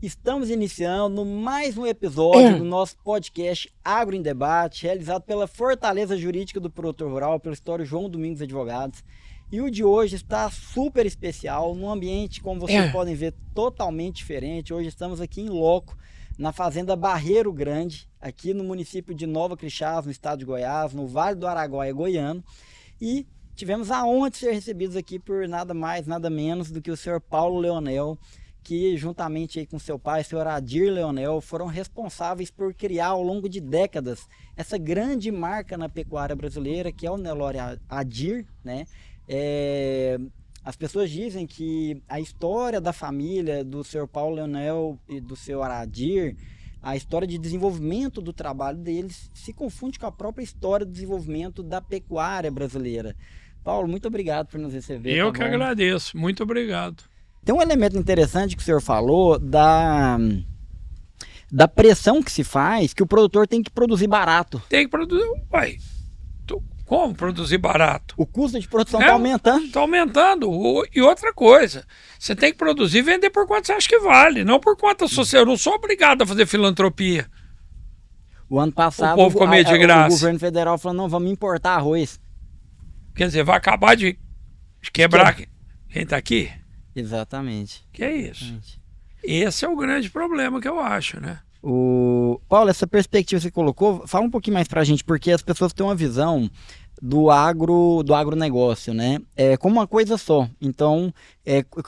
Estamos iniciando mais um episódio do nosso podcast Agro em Debate, realizado pela Fortaleza Jurídica do Produtor Rural, pelo escritório João Domingos Advogados. E o de hoje está super especial, num ambiente, como vocês podem ver, totalmente diferente. Hoje estamos aqui em loco, na fazenda Barreiro Grande, aqui no município de Nova Crixás, no estado de Goiás, no Vale do Araguaia goiano. E tivemos a honra de ser recebidos aqui por nada mais, nada menos do que o senhor Paulo Leonel, que juntamente aí com seu pai, o senhor Adir Leonel, foram responsáveis por criar ao longo de décadas essa grande marca na pecuária brasileira, que é o Nelore Adir, né? As pessoas dizem que a história da família do senhor Paulo Leonel e do senhor Adir, a história de desenvolvimento do trabalho deles se confunde com a própria história do desenvolvimento da pecuária brasileira. Paulo, muito obrigado por nos receber. Eu que agradeço, muito obrigado. Tem um elemento interessante que o senhor falou da pressão que se faz, que o produtor tem que produzir barato. Tem que produzir, uai, como produzir barato? O custo de produção está aumentando. Está aumentando. E outra coisa, você tem que produzir e vender por quanto você acha que vale, não por quanto eu não sou obrigado a fazer filantropia. O ano passado o povo comer de graça. O governo federal falou, não, vamos importar arroz. Quer dizer, vai acabar de quebrar quem está aqui? Exatamente. Que é isso. Exatamente. Esse é o grande problema que eu acho, né? Paulo, essa perspectiva que você colocou, fala um pouquinho mais pra gente, porque as pessoas têm uma visão do agronegócio, né? Como uma coisa só. Então,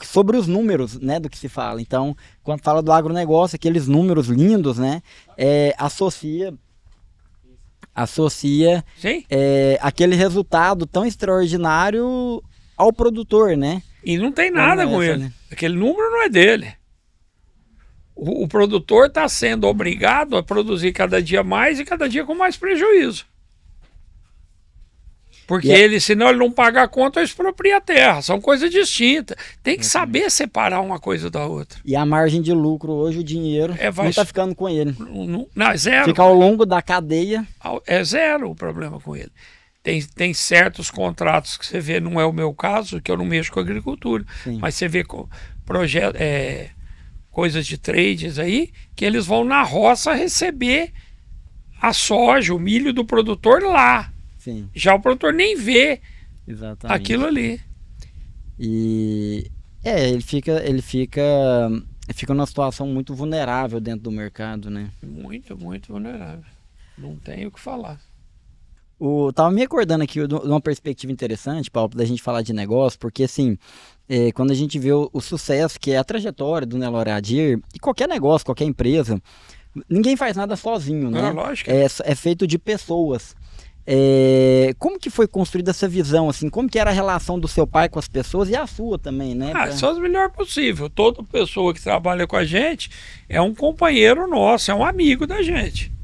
sobre os números, né, do que se fala. Então, quando fala do agronegócio, aqueles números lindos, né? Associa aquele resultado tão extraordinário ao produtor, né? E não tem nada com ele. Né? Aquele número não é dele. O produtor está sendo obrigado a produzir cada dia mais e cada dia com mais prejuízo. Porque senão ele não paga a conta, expropria a terra. São coisas distintas. Tem que saber separar uma coisa da outra. E a margem de lucro hoje, o dinheiro, não está ficando com ele. Não, é zero. Fica ao longo da cadeia. É zero o problema com ele. Tem certos contratos que você vê, não é o meu caso, que eu não mexo com agricultura, sim, mas você vê coisas de trades aí, que eles vão na roça receber a soja, o milho do produtor lá. Sim. Já o produtor nem vê. Exatamente. Aquilo ali. E ele fica numa situação muito vulnerável dentro do mercado, né? Muito, muito vulnerável. Não tem o que falar. Tava me recordando aqui de uma perspectiva interessante, Paulo, da gente falar de negócio, porque assim, quando a gente vê o sucesso, que é a trajetória do Nelore Adir, e qualquer negócio, qualquer empresa, ninguém faz nada sozinho, né? Lógico. É feito de pessoas. Como que foi construída essa visão, assim? Como que era a relação do seu pai com as pessoas e a sua também, né? Só o melhor possível. Toda pessoa que trabalha com a gente é um companheiro nosso, é um amigo da gente.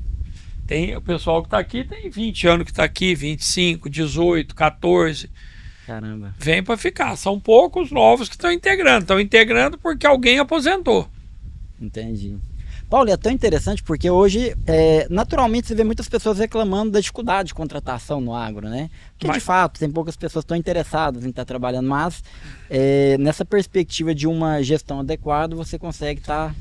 Tem o pessoal que está aqui, tem 20 anos que está aqui, 25, 18, 14. Caramba. Vem para ficar. São poucos novos que estão integrando. Estão integrando porque alguém aposentou. Entendi. Paulo, é tão interessante porque hoje, naturalmente, você vê muitas pessoas reclamando da dificuldade de contratação no agro, né? Porque, de fato, tem poucas pessoas que estão interessadas em estar trabalhando, mas nessa perspectiva de uma gestão adequada, você consegue estar...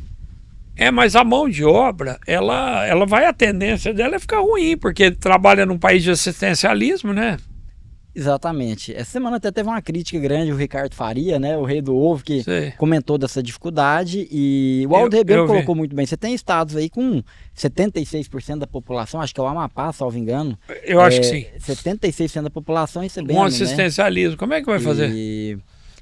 mas a mão de obra, a tendência dela é ficar ruim, porque trabalha num país de assistencialismo, né? Exatamente. Essa semana até teve uma crítica grande, o Ricardo Faria, né, o rei do ovo, que comentou dessa dificuldade, e o Aldo Ribeiro colocou muito bem. Você tem estados aí com 76% da população, acho que é o Amapá, salvo engano. Eu acho que sim. 76% da população recebendo, um assistencialismo, né? Como é que vai fazer?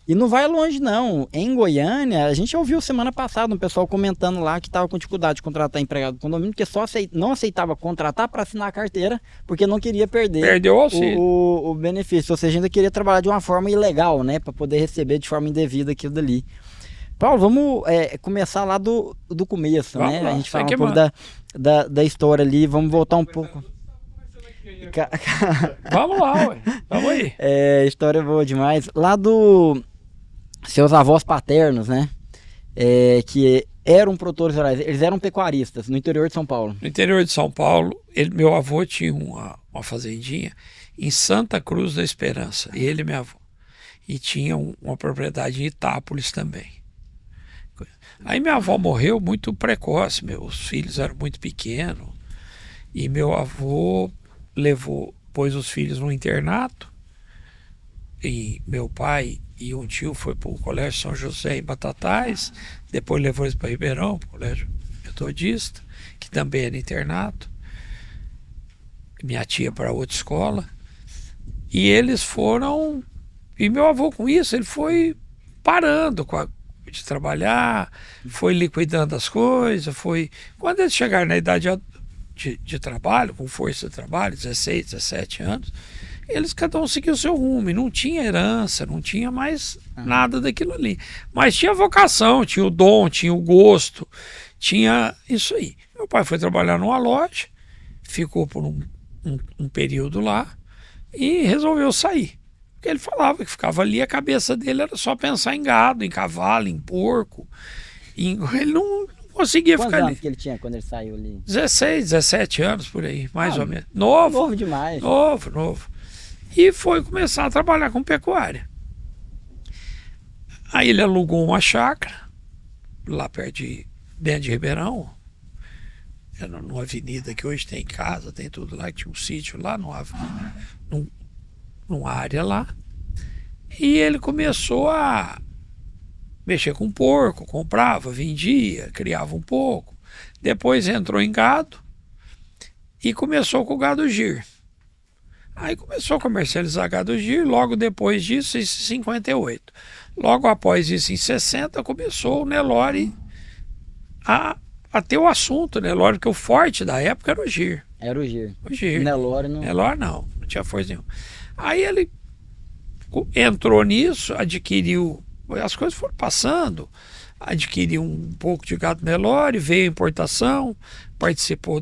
E não vai longe não. Em Goiânia, a gente ouviu semana passada um pessoal comentando lá que estava com dificuldade de contratar empregado do condomínio, porque não aceitava contratar para assinar a carteira, porque não queria Perdeu o auxílio. O benefício. Ou seja, ainda queria trabalhar de uma forma ilegal, né? Para poder receber de forma indevida aquilo dali. Paulo, vamos começar lá do começo, né? Lá, a gente fala um pouco da história ali, vamos voltar um pouco. Vamos lá, ué. Vamos aí. História boa demais. Lá seus avós paternos, né? Que eram produtores rurais, eles eram pecuaristas no interior de São Paulo. No interior de São Paulo, meu avô tinha uma fazendinha em Santa Cruz da Esperança, ele e minha avó. E tinha uma propriedade em Itápolis também. Aí minha avó morreu muito precoce, meus filhos eram muito pequenos, e meu avô pôs os filhos no internato, e meu pai e um tio foi para o Colégio São José em Batatais, depois levou eles para Ribeirão, para o Colégio Metodista, que também era internato, minha tia para outra escola, e eles foram, e meu avô com isso, ele foi parando de trabalhar, foi liquidando as coisas, quando eles chegaram na idade de trabalho, com força de trabalho, 16, 17 anos, eles cada um seguiu o seu rumo, e não tinha herança, não tinha mais nada daquilo ali. Mas tinha vocação, tinha o dom, tinha o gosto, tinha isso aí. Meu pai foi trabalhar numa loja, ficou por um período lá e resolveu sair. Porque ele falava que ficava ali, a cabeça dele era só pensar em gado, em cavalo, em porco. Ele não conseguia Quantos ficar ali. anos que ele tinha quando ele saiu ali? 16, 17 anos por aí, mais ou menos. Novo demais. Novo. E foi começar a trabalhar com pecuária. Aí ele alugou uma chácara, lá dentro de Ribeirão, numa avenida que hoje tem casa, tem tudo lá, que tinha um sítio lá, numa área lá. E ele começou a mexer com porco, comprava, vendia, criava um pouco. Depois entrou em gado e começou com o gado gir. Aí começou a comercializar gado gir, logo depois disso, em 58. Logo após isso, em 60, começou o Nelore a ter o assunto, Nelore, porque o forte da época era o gir. Era o gir. O gir. Nelore não. Nelore não tinha força nenhuma. Aí ele entrou nisso, adquiriu, as coisas foram passando, adquiriu um pouco de gado Nelore, veio a importação, participou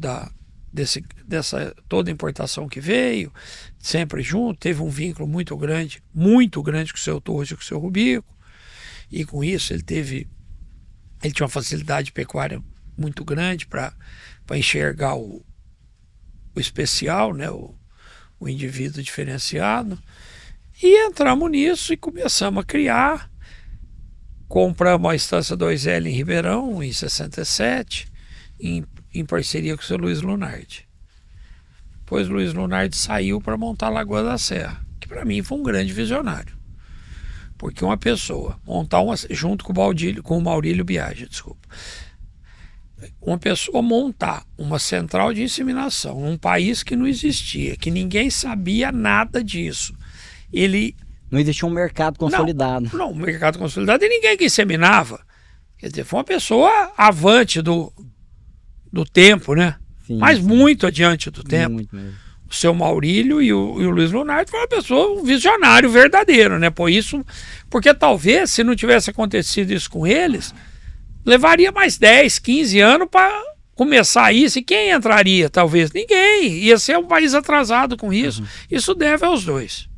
dessa toda a importação que veio, sempre junto, teve um vínculo muito grande com o seu Torres e com o seu Rubico, e com isso ele tinha uma facilidade pecuária muito grande para enxergar o especial, né, o indivíduo diferenciado, e entramos nisso e começamos a criar. Compramos a Estância 2L em Ribeirão em 67, em parceria com o seu Luiz Lunardi. Depois o Luiz Lunardi saiu para montar a Lagoa da Serra, que para mim foi um grande visionário. Porque uma pessoa junto com o Maurílio Biagi, desculpa. Uma pessoa montar uma central de inseminação num país que não existia, que ninguém sabia nada disso. Não existia um mercado consolidado. Não, um mercado consolidado e ninguém que inseminava. Quer dizer, foi uma pessoa avante do tempo, né? Sim, mas sim. muito adiante do tempo. Muito mesmo. O seu Maurílio e o Luiz Lunardi foi uma pessoa, um visionário verdadeiro, né? Porque talvez, se não tivesse acontecido isso com eles, levaria mais 10, 15 anos para começar isso. E quem entraria? Talvez ninguém. Ia ser um país atrasado com isso. Isso deve aos dois.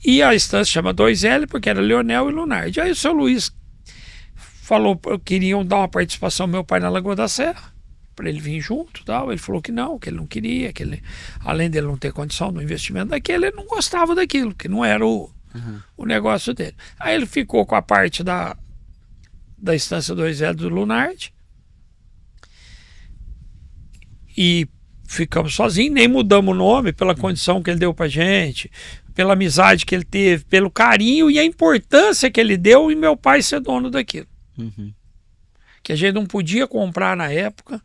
E a estância chama 2L porque era Leonel e Lunardi. Aí o seu Luiz falou que queriam dar uma participação ao meu pai na Lagoa da Serra, para ele vir junto, tal. Ele falou que ele não queria, além dele não ter condição do investimento daquele, ele não gostava daquilo, que não era o negócio dele. Aí ele ficou com a parte da Estância 2L do Lunardi e ficamos sozinhos, nem mudamos o nome pela condição que ele deu pra gente, pela amizade que ele teve, pelo carinho e a importância que ele deu em meu pai ser dono daquilo. Que a gente não podia comprar na época.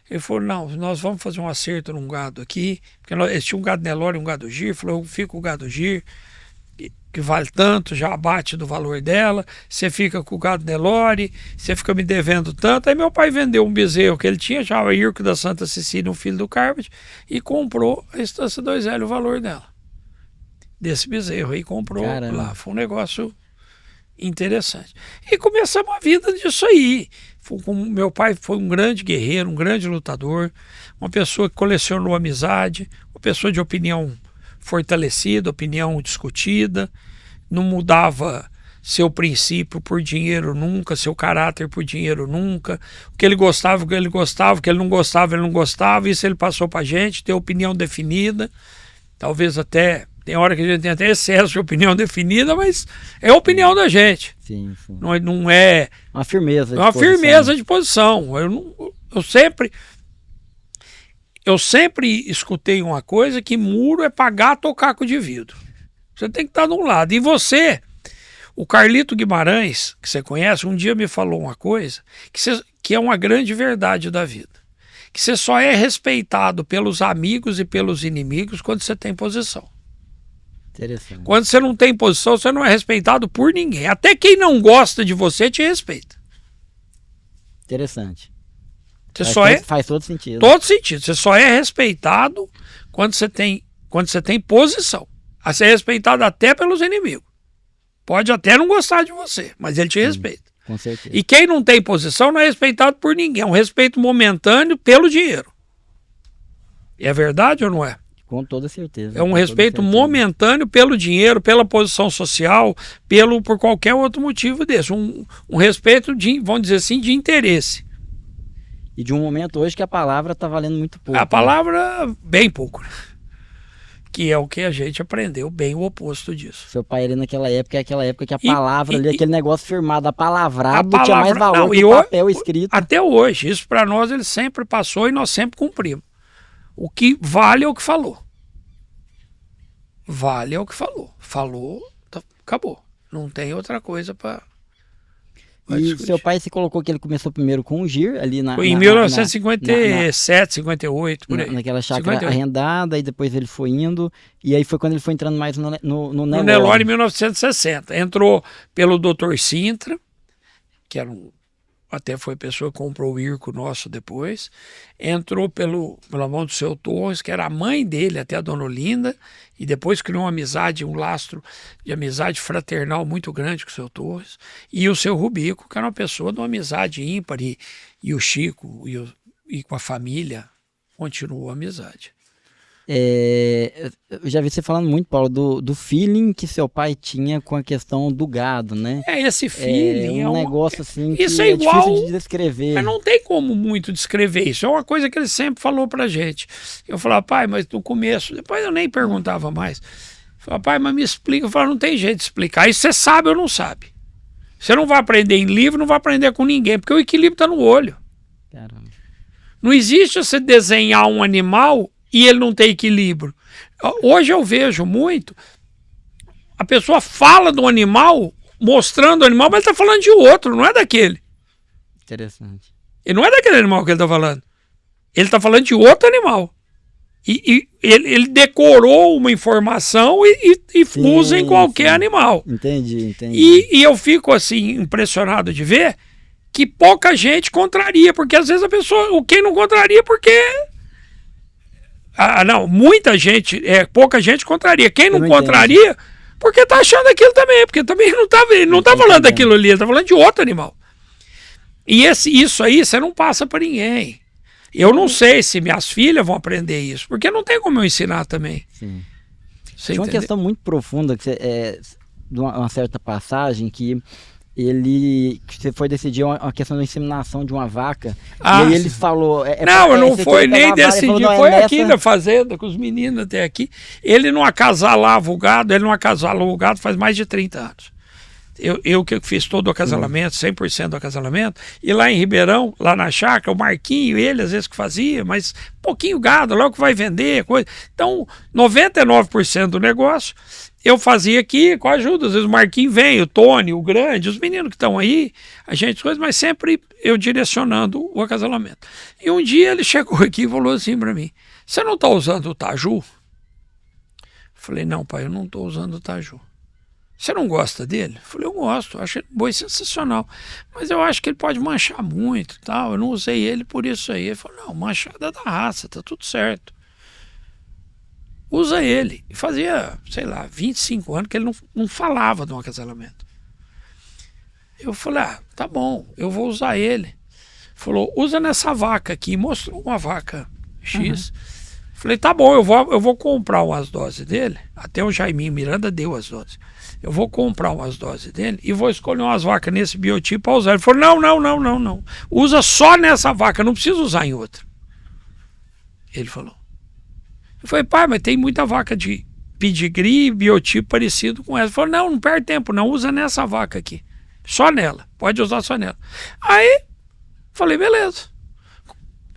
Ele falou, não, nós vamos fazer um acerto num gado aqui, porque eles tinham um gado Nelore e um gado gir. Falou, eu fico com o gado gir, que vale tanto, já abate do valor dela, você fica com o gado Nelore, você fica me devendo tanto. Aí meu pai vendeu um bezerro que ele tinha, chamava Irco da Santa Cecília, um filho do Carpet, e comprou a Estância 2L, o valor dela, desse bezerro, aí comprou. Caramba. Lá, foi um negócio interessante. E começamos a vida disso aí. Meu pai foi um grande guerreiro, um grande lutador, uma pessoa que colecionou amizade, uma pessoa de opinião fortalecida, opinião discutida, não mudava seu princípio por dinheiro nunca, seu caráter por dinheiro nunca, o que ele gostava, o que ele gostava, o que ele não gostava, isso ele passou pra gente, ter opinião definida, talvez até Tem hora que a gente tem até excesso de opinião definida, mas é a opinião da gente. Sim, sim. Não é Uma firmeza uma firmeza de posição. Eu sempre escutei uma coisa, que muro é pagar tocar com de vidro. Você tem que estar de um lado. E você, o Carlito Guimarães, que você conhece, um dia me falou uma coisa que é uma grande verdade da vida. Que você só é respeitado pelos amigos e pelos inimigos quando você tem posição. Interessante. Quando você não tem posição, você não é respeitado por ninguém. Até quem não gosta de você te respeita. Interessante. Faz todo sentido. Todo sentido. Você só é respeitado quando você tem posição. A ser respeitado até pelos inimigos. Pode até não gostar de você, mas ele te respeita. Com certeza. E quem não tem posição não é respeitado por ninguém. É um respeito momentâneo pelo dinheiro. E é verdade ou não é? Com toda certeza. É um respeito momentâneo pelo dinheiro, pela posição social, por qualquer outro motivo desse. Um respeito, vamos dizer assim, de interesse. E de um momento hoje que a palavra está valendo muito pouco. A palavra, bem pouco. Que é o que a gente aprendeu, bem o oposto disso. Seu pai, ele naquela época, é aquela época que a palavra ali, aquele negócio firmado, a palavra tinha mais valor que o papel escrito. Até hoje, isso para nós ele sempre passou e nós sempre cumprimos. O que vale é o que falou. Vale é o que falou. Falou, acabou. Não tem outra coisa para... E seu pai se colocou que ele começou primeiro com o GIR ali em 1957, 58, por aí. Naquela chácara arrendada, e depois ele foi indo, e aí foi quando ele foi entrando mais no Nelore. No Nelore em 1960. Entrou pelo Dr. Sintra, que era até foi pessoa que comprou o IRCO nosso depois. Entrou pela mão do seu Torres, que era a mãe dele, até a dona Olinda, e depois criou uma amizade, um lastro de amizade fraternal muito grande com o seu Torres. E o seu Rubico, que era uma pessoa de uma amizade ímpar, e o Chico, e com a família, continuou a amizade. Eu já vi você falando muito, Paulo, do feeling que seu pai tinha com a questão do gado, né? Esse feeling é um negócio assim isso que é igual, difícil de descrever. Mas não tem como muito descrever isso. É uma coisa que ele sempre falou pra gente. Eu falava, pai, mas no começo, depois eu nem perguntava mais. Eu falava, pai, mas me explica. Eu falava, não tem jeito de explicar. Isso você sabe ou não sabe. Você não vai aprender em livro, não vai aprender com ninguém, porque o equilíbrio tá no olho. Caramba. Não existe você desenhar um animal e ele não tem equilíbrio. Hoje eu vejo muito, a pessoa fala do animal, mostrando o animal, mas ele está falando de outro, não é daquele. Interessante. Ele não é daquele animal que ele está falando. Ele está falando de outro animal. E ele decorou uma informação e usa em qualquer animal. Entendi. E eu fico assim, impressionado de ver que pouca gente contraria, porque às vezes quem não contraria porque... não, muita gente, pouca gente contraria. Quem não contraria, porque tá achando aquilo também, porque também ele não tá falando daquilo ali, ele tá falando de outro animal. E isso aí você não passa para ninguém. Eu não sei se minhas filhas vão aprender isso, porque não tem como eu ensinar também. Sim. Tinha uma questão muito profunda, de uma certa passagem, que você foi decidir uma questão da inseminação de uma vaca, e aí ele falou... não foi nem decidir, foi aqui na fazenda, com os meninos até aqui. Ele não acasalava o gado, faz mais de 30 anos. Eu que fiz todo o acasalamento, 100% do acasalamento, e lá em Ribeirão, lá na chácara, o Marquinho, ele às vezes que fazia, mas pouquinho gado, logo que vai vender, coisa. Então, 99% do negócio eu fazia aqui com a ajuda, às vezes o Marquinho vem, o Tony, o Grande, os meninos que estão aí, a gente coisa, mas sempre eu direcionando o acasalamento. E um dia ele chegou aqui e falou assim para mim, você não está usando o Taju? Falei, não pai, eu não estou usando o Taju. Você não gosta dele? Eu falei, eu gosto, acho ele boi sensacional, mas eu acho que ele pode manchar muito e tal, eu não usei ele por isso aí. Ele falou, não, manchada da raça, tá tudo certo. Usa ele. E fazia, sei lá, 25 anos que ele não falava de um acasalamento. Eu falei, tá bom, eu vou usar ele. Falou, usa nessa vaca aqui. Mostrou uma vaca X. Falei, tá bom, eu vou comprar umas doses dele. Até o Jaiminho Miranda deu as doses. Eu vou comprar umas doses dele e vou escolher umas vacas nesse biotipo para usar. Ele falou, não. Usa só nessa vaca, não precisa usar em outra. Ele falou. Eu falei, pai, mas tem muita vaca de pedigree, biotipo parecido com essa. Falou, não perde tempo, não, usa nessa vaca aqui. Só nela, pode usar só nela. Aí, falei, beleza.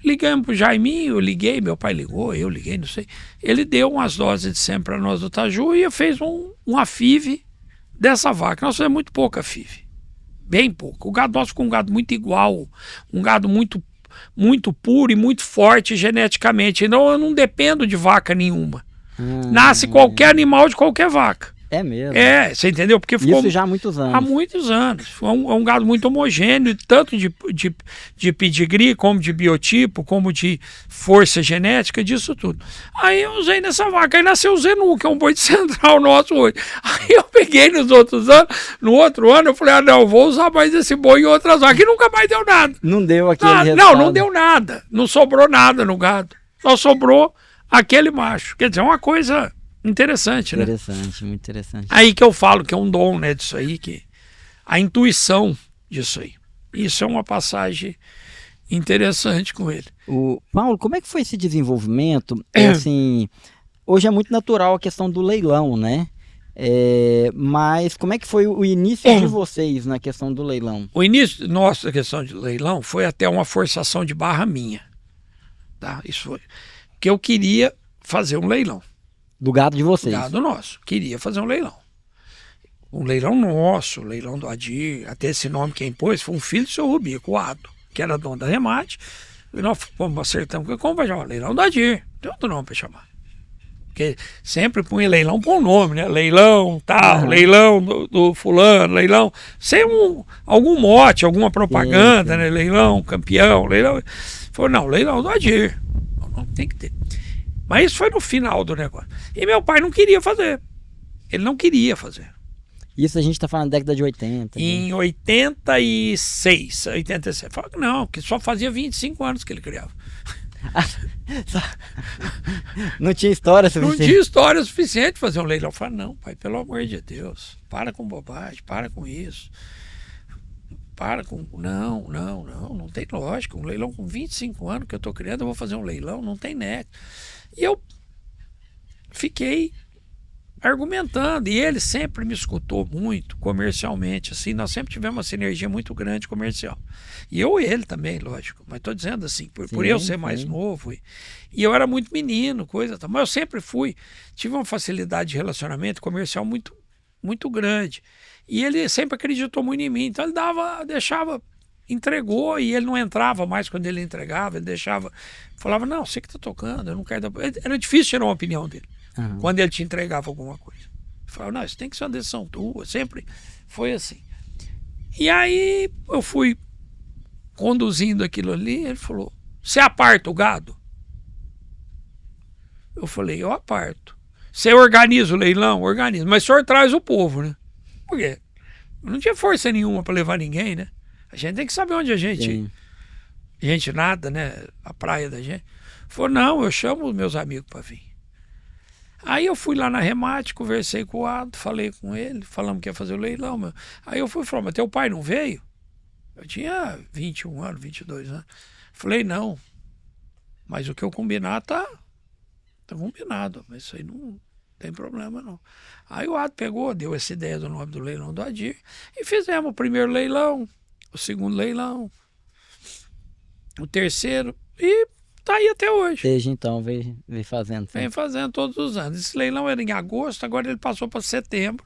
Ligamos pro Jaiminho, eu liguei, meu pai ligou, eu liguei, não sei. Ele deu umas doses de SEM para nós do Taju e fez um AFIV dessa vaca. Nós fizemos muito pouco AFIV, bem pouco. O gado nosso ficou um gado muito igual, um gado muito puro e muito forte geneticamente. Então eu não dependo de vaca nenhuma. Nasce qualquer animal de qualquer vaca. É mesmo? É, você entendeu? Porque ficou isso já há muitos anos. Há muitos anos. É um gado muito homogêneo, tanto de pedigree, como de biotipo, como de força genética, disso tudo. Aí eu usei nessa vaca. Aí nasceu o Zenu, que é um boi de central nosso hoje. Aí eu peguei nos outros anos. No outro ano eu falei, não, vou usar mais esse boi em outras vacas. E nunca mais deu nada. Não deu aquele resultado. Não deu nada. Não sobrou nada no gado. Só sobrou aquele macho. Quer dizer, é uma coisa... interessante, né? Interessante, muito interessante. Aí que eu falo que é um dom, né, disso aí, que a intuição disso aí. Isso é uma passagem interessante com ele. Paulo, como é que foi esse desenvolvimento? Assim, hoje é muito natural a questão do leilão, né? Mas como é que foi o início de vocês na questão do leilão? O início nossa questão de leilão foi até uma forçação de barra minha. Tá? Isso foi. Que eu queria fazer um leilão. Do gado de vocês? Do gado nosso. Queria fazer um leilão. Um leilão nosso, o leilão do Adir, até esse nome quem pôs foi um filho do seu Rubico, o Ado, que era dono da Remate. E nós acertamos, como vai chamar? Leilão do Adir. Tem outro nome para chamar. Porque sempre punha leilão com o nome, né? Leilão, tal, leilão do fulano, leilão. Sem algum mote, alguma propaganda, né? Leilão, campeão, leilão. Falou, não, leilão do Adir. Não, tem que ter. Mas isso foi no final do negócio. E meu pai não queria fazer. Ele não queria fazer. Isso a gente está falando da década de 80. Em 86, 87. Falou que não, que só fazia 25 anos que ele criava. Não tinha história suficiente? Não tinha história suficiente para fazer um leilão. Eu falei, não, pai, pelo amor de Deus, para com bobagem, para com isso. Para com... Não tem lógica. Um leilão com 25 anos que eu estou criando, eu vou fazer um leilão, não tem net. E eu fiquei argumentando, e ele sempre me escutou muito comercialmente, assim, nós sempre tivemos uma sinergia muito grande comercial. E ele também, lógico, mas estou dizendo assim, por eu ser mais novo, e eu era muito menino, coisa tal, mas eu sempre tive uma facilidade de relacionamento comercial muito, muito grande. E ele sempre acreditou muito em mim, então ele entregou, e ele não entrava mais quando ele entregava, ele deixava, falava, não, você que está tocando, eu não quero dar... Era difícil tirar uma opinião dele, quando ele te entregava alguma coisa. Ele falava, não, isso tem que ser uma decisão tua, sempre foi assim. E aí eu fui conduzindo aquilo ali, ele falou, você aparta o gado? Eu falei, eu aparto. Você organiza o leilão? Organiza, mas o senhor traz o povo, né? Por quê? Não tinha força nenhuma para levar ninguém, né? A gente tem que saber onde a gente nada, né? A praia da gente. Falou, não, eu chamo os meus amigos para vir. Aí eu fui lá na Remate, conversei com o Ado, falei com ele, falamos que ia fazer o leilão. Meu. Aí eu fui falar, mas teu pai não veio? Eu tinha 21 anos, 22 anos. Falei, não, mas o que eu combinar tá combinado, mas isso aí não tem problema não. Aí o Ado pegou, deu essa ideia do nome do leilão do Adir e fizemos o primeiro leilão, o segundo leilão, o terceiro e tá aí até hoje. Desde então, vem fazendo. Vem fazendo todos os anos. Esse leilão era em agosto, agora ele passou para setembro,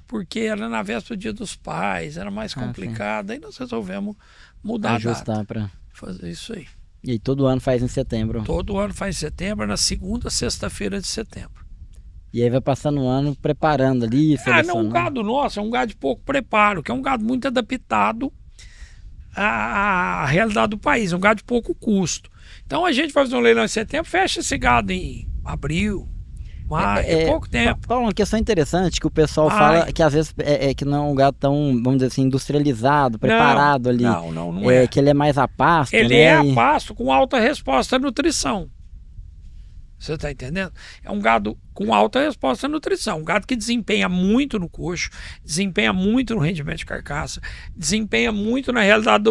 porque era na véspera do Dia dos Pais, era mais complicado, aí nós resolvemos mudar ajustar a data, para fazer isso aí. E aí todo ano faz em setembro? Todo ano faz em setembro, na segunda sexta-feira de setembro. E aí vai passando o ano preparando ali, selecionando. Não, o gado nosso é um gado de pouco preparo, que é um gado muito adaptado à realidade do país, é um gado de pouco custo. Então a gente vai fazer um leilão em setembro, fecha esse gado em abril, maio, é pouco tempo. Paulo, uma questão interessante que o pessoal fala que às vezes que não é um gado tão, vamos dizer assim, industrializado, preparado ali. Não é. Que ele é mais a pasto, ele né? é a pasto com alta resposta à nutrição. Você está entendendo? É um gado com alta resposta à nutrição. Um gado que desempenha muito no coxo, desempenha muito no rendimento de carcaça, desempenha muito na realidade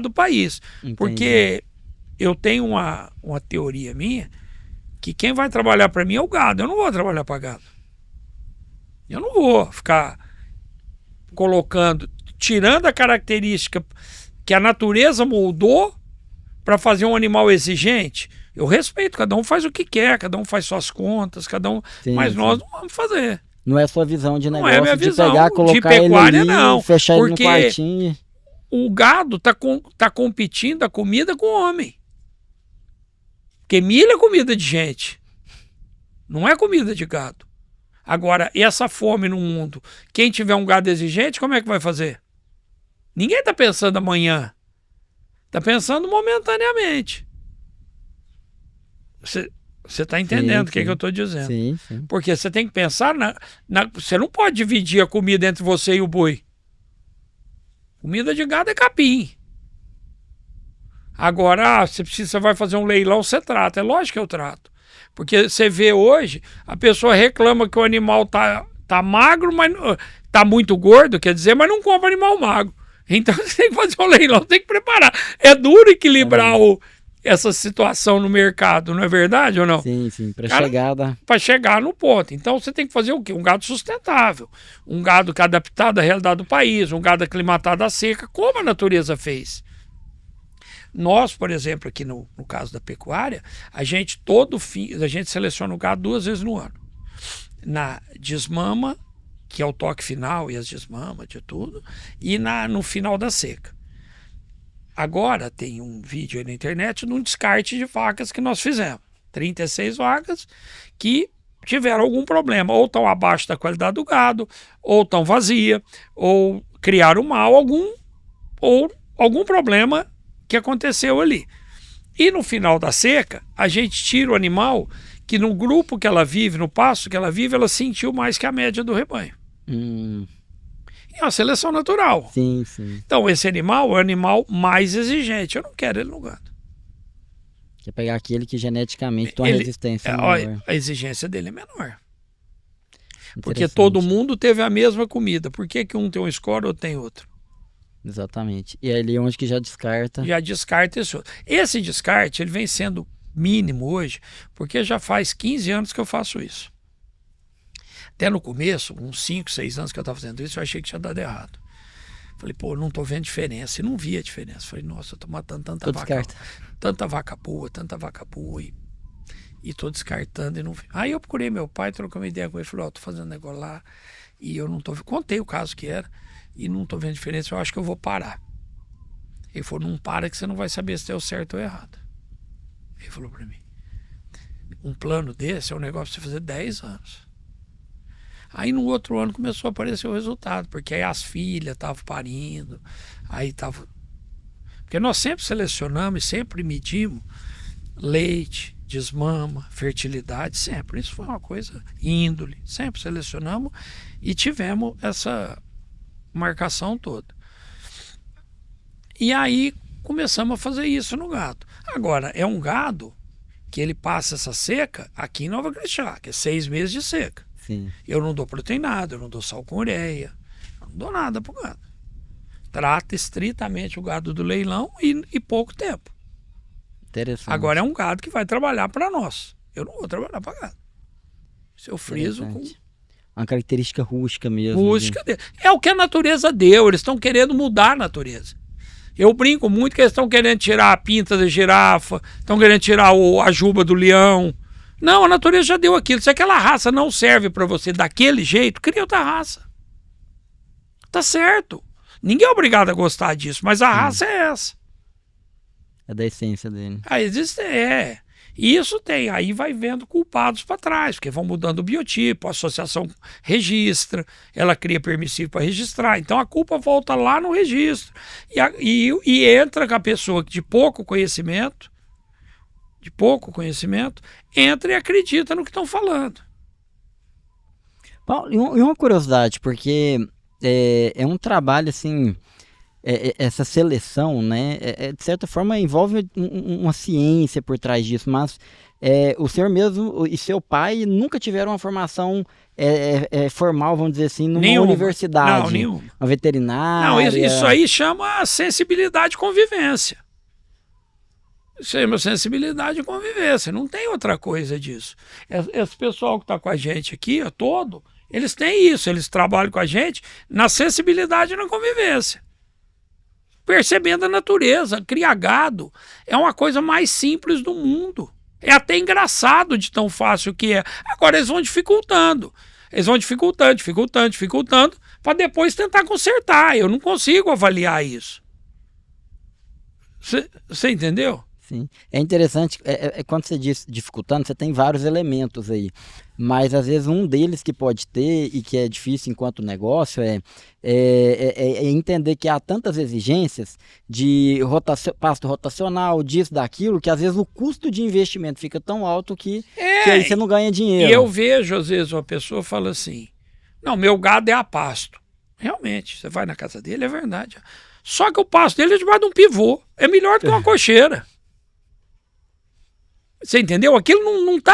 do país. Entendi. Porque eu tenho uma teoria minha que quem vai trabalhar para mim é o gado. Eu não vou trabalhar para gado. Eu não vou ficar colocando, tirando a característica que a natureza moldou para fazer um animal exigente. Eu respeito, cada um faz o que quer, cada um faz suas contas, cada um. Sim, mas sim. nós não vamos fazer. Não é a sua visão de Não negócio, é minha de visão pegar, de colocar pecuária, ele ali, não, fechar ele no porque quartinho. O gado tá competindo a comida com o homem. Porque milho é comida de gente. Não é comida de gado. Agora, essa fome no mundo, quem tiver um gado exigente, como é que vai fazer? Ninguém está pensando amanhã. Está pensando momentaneamente. Você está entendendo o que eu estou dizendo? Sim, sim. Porque você tem que pensar você não pode dividir a comida entre você e o boi. Comida de gado é capim. Agora, você vai fazer um leilão, você trata. É lógico que eu trato. Porque você vê hoje, a pessoa reclama que o animal tá magro, mas tá muito gordo, quer dizer, mas não compra animal magro. Então você tem que fazer um leilão, tem que preparar. É duro equilibrar essa situação no mercado, não é verdade ou não? Sim, sim, para chegar no ponto. Então você tem que fazer o quê? Um gado sustentável, um gado que é adaptado à realidade do país, um gado aclimatado à seca, como a natureza fez. Nós, por exemplo, aqui no caso da pecuária, a gente seleciona o gado 2 vezes no ano. Na desmama, que é o toque final e as desmamas de tudo, e no final da seca. Agora tem um vídeo aí na internet num descarte de vacas que nós fizemos. 36 vacas que tiveram algum problema, ou estão abaixo da qualidade do gado, ou estão vazias, ou criaram mal ou algum problema que aconteceu ali. E no final da seca, a gente tira o animal que no grupo que ela vive, no pasto que ela vive, ela sentiu mais que a média do rebanho. É uma seleção natural. Sim, sim. Então esse animal é o animal mais exigente. Eu não quero ele no gado. Quer pegar aquele que geneticamente tem uma resistência menor. A exigência dele é menor. Porque todo mundo teve a mesma comida. Por que um tem um score ou tem outro? Exatamente. E é ali onde que já descarta. Já descarta esse outro. Esse descarte ele vem sendo mínimo hoje, porque já faz 15 anos que eu faço isso. Até no começo, uns 5, 6 anos que eu estava fazendo isso, eu achei que tinha dado errado. Falei, pô, não estou vendo diferença. E não via diferença. Falei, nossa, eu estou matando tanta vaca boa e estou descartando e não vi. Aí eu procurei meu pai, troquei uma ideia com ele, falei, ó, tô fazendo um negócio lá e eu não tô vendo. Contei o caso que era e não tô vendo diferença, eu acho que eu vou parar. Ele falou, não para que você não vai saber se deu certo ou errado. Ele falou para mim, um plano desse é um negócio pra você fazer 10 anos. Aí no outro ano começou a aparecer o resultado, porque aí as filhas estavam parindo, aí tava. Porque nós sempre selecionamos e sempre medimos leite, desmama, fertilidade, sempre. Isso foi uma coisa índole, sempre selecionamos e tivemos essa marcação toda. E aí começamos a fazer isso no gado. Agora, é um gado que ele passa essa seca aqui em Nova Crixá, que é 6 meses de seca. Sim. Eu não dou proteinado, eu não dou sal com ureia, eu não dou nada pro gado. Trata estritamente o gado do leilão e pouco tempo. Interessante. Agora é um gado que vai trabalhar para nós. Eu não vou trabalhar para gado. Se eu friso com... Uma característica rústica mesmo. Rústica dele. É o que a natureza deu, eles estão querendo mudar a natureza. Eu brinco muito que eles estão querendo tirar a pinta da girafa, estão querendo tirar a juba do leão. Não, a natureza já deu aquilo. Se aquela raça não serve para você daquele jeito, cria outra raça. Tá certo. Ninguém é obrigado a gostar disso, mas a raça é essa. É da essência dele. Isso tem. Aí vai vendo culpados para trás, porque vão mudando o biotipo, a associação registra, ela cria permissivo para registrar. Então a culpa volta lá no registro. E entra com a pessoa de pouco conhecimento, entra e acredita no que estão falando. Paulo, e uma curiosidade, porque é um trabalho assim, essa seleção, né, de certa forma envolve uma ciência por trás disso, mas o senhor mesmo e seu pai nunca tiveram uma formação formal, vamos dizer assim, numa universidade. Não, nenhuma. Uma veterinária. Não, isso aí chama sensibilidade e convivência. chama sensibilidade e convivência, não tem outra coisa disso. Esse pessoal que está com a gente aqui, todo, eles têm isso, eles trabalham com a gente na sensibilidade e na convivência. Percebendo a natureza, criar gado é uma coisa mais simples do mundo. É até engraçado de tão fácil que é. Agora eles vão dificultando. Eles vão dificultando, para depois tentar consertar. Eu não consigo avaliar isso. Você entendeu? Sim. É interessante, quando você diz dificultando, você tem vários elementos aí. Mas às vezes um deles que pode ter e que é difícil enquanto negócio é entender que há tantas exigências de pasto rotacional, disso, daquilo, que às vezes o custo de investimento fica tão alto que aí você não ganha dinheiro. E eu vejo, às vezes, uma pessoa fala assim, não, meu gado é a pasto. Realmente, você vai na casa dele, é verdade. Só que o pasto dele é debaixo de um pivô. É melhor do que uma cocheira. Você entendeu? Aquilo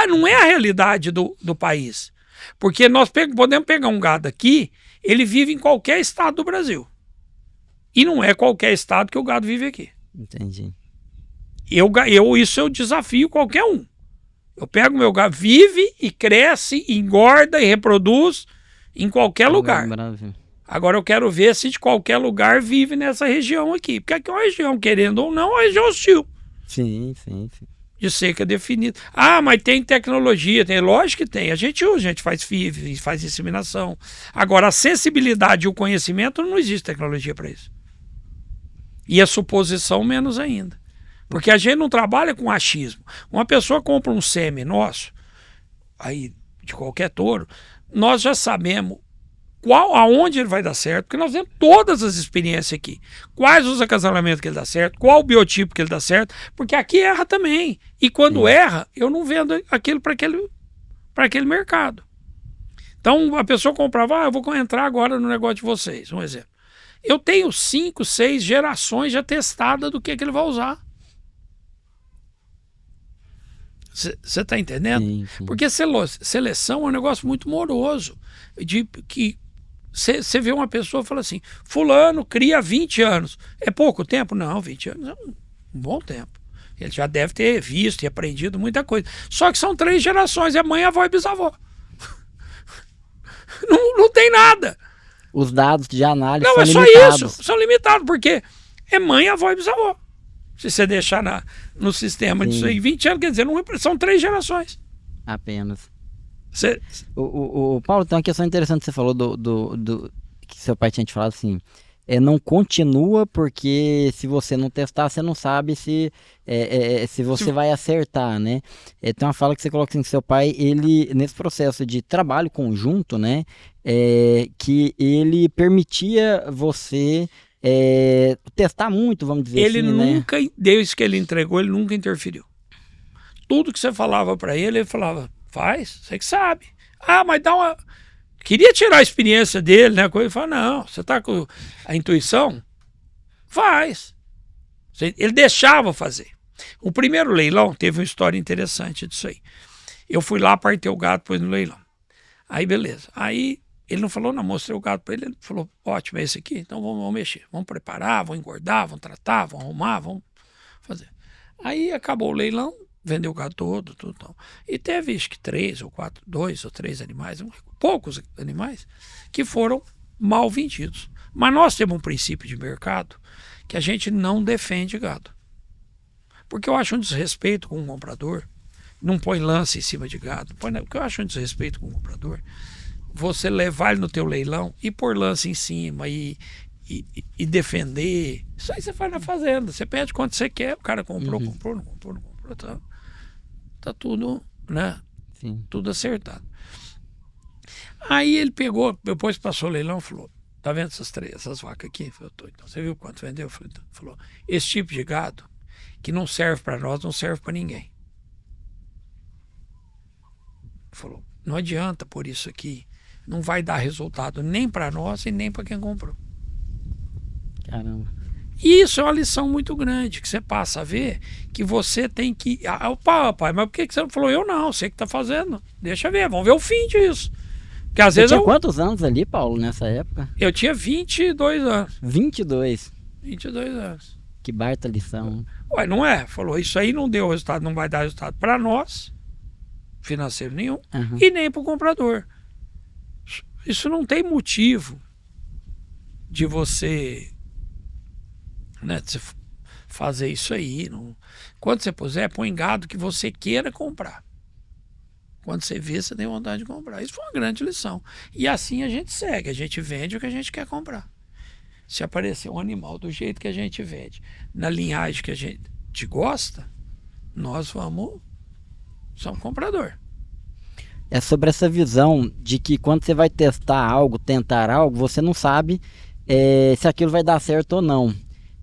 não é a realidade do país. Porque nós podemos pegar um gado aqui, ele vive em qualquer estado do Brasil. E não é qualquer estado que o gado vive aqui. Entendi. Isso eu desafio qualquer um. Eu pego meu gado, vive e cresce, engorda e reproduz em qualquer lugar. Agora eu quero ver se de qualquer lugar vive nessa região aqui. Porque aqui é uma região, querendo ou não, é uma região hostil. Sim. De seca definida. Ah, mas tem tecnologia, lógico que tem. A gente usa, a gente faz FIV, faz inseminação. Agora, a sensibilidade e o conhecimento, não existe tecnologia para isso. E a suposição, menos ainda. Porque a gente não trabalha com achismo. Uma pessoa compra um sêmen nosso, aí, de qualquer touro, nós já sabemos aonde ele vai dar certo, porque nós temos todas as experiências aqui. Quais os acasalamentos que ele dá certo, qual o biotipo que ele dá certo, porque aqui erra também. E quando erra, eu não vendo aquilo para aquele mercado. Então a pessoa comprava, eu vou entrar agora no negócio de vocês, um exemplo. Eu tenho 5, 6 gerações já testadas do que ele vai usar. Você está entendendo? Sim. Porque seleção é um negócio muito moroso. Você vê uma pessoa e fala assim, fulano cria 20 anos. É pouco tempo? Não, 20 anos é um bom tempo. Ele já deve ter visto e aprendido muita coisa. Só que são 3 gerações, é mãe, avó e bisavó. Não tem nada. Os dados de análise são limitados. Não, é só isso, são limitados, porque é mãe, avó e bisavó. Se você deixar no sistema disso aí, 20 anos, quer dizer, são 3 gerações. Apenas. O Paulo, tem uma questão interessante que você falou que seu pai tinha te falado assim, não continua porque se você não testar, você não sabe se você vai acertar, né? Tem uma fala que você coloca assim, que seu pai, ele, nesse processo de trabalho conjunto, né, que ele permitia você testar muito, vamos dizer assim, nunca, desde que ele entregou, ele nunca interferiu. Tudo que você falava para ele falava, faz, você que sabe. Ah, mas dá uma... Queria tirar a experiência dele, né? Ele fala, não, você tá com a intuição? Faz. Ele deixava fazer. O primeiro leilão teve uma história interessante disso aí. Eu fui lá, partei o gado, pôs no leilão. Aí, beleza. Aí, ele não falou, não, mostrei o gado para ele. Ele falou, ótimo, é esse aqui? Então vamos mexer. Vamos preparar, vamos engordar, vamos tratar, vamos arrumar, vamos fazer. Aí, acabou o leilão. Vendeu o gado todo, tudo. E teve, acho que 3 ou 4, 2 ou 3 animais, poucos animais, que foram mal vendidos. Mas nós temos um princípio de mercado que a gente não defende gado. Porque eu acho um desrespeito com o comprador, não põe lance em cima de gado, porque eu acho um desrespeito com o comprador, você levar ele no teu leilão e pôr lance em cima e defender. Isso aí você faz na fazenda, você pede quanto você quer, o cara comprou, comprou, não comprou, não comprou, tá tudo, né? Sim. Tudo acertado. Aí ele pegou, depois passou o leilão e falou, tá vendo essas vacas aqui? Eu falei, então, você viu quanto vendeu? Falou, esse tipo de gado que não serve para nós, não serve para ninguém. Falou, não adianta por isso aqui, não vai dar resultado nem para nós e nem para quem comprou. Caramba. E isso é uma lição muito grande, que você passa a ver que você tem que... pai, mas por que você não falou? Eu não, você que está fazendo. Deixa ver, vamos ver o fim disso. Porque às vezes tinha quantos anos ali, Paulo, nessa época? Eu tinha 22 anos. 22? 22 anos. Que baita lição. Ué, não é? Falou, isso aí não deu resultado, não vai dar resultado para nós, financeiro nenhum, e nem para o comprador. Isso não tem motivo de você, né, de você fazer isso aí. Não. Quando você puser, põe gado que você queira comprar. Quando você vê, você tem vontade de comprar. Isso foi uma grande lição. E assim a gente segue, a gente vende o que a gente quer comprar. Se aparecer um animal do jeito que a gente vende, na linhagem que a gente gosta, nós somos comprador. É sobre essa visão de que quando você vai testar algo, tentar algo, você não sabe se aquilo vai dar certo ou não.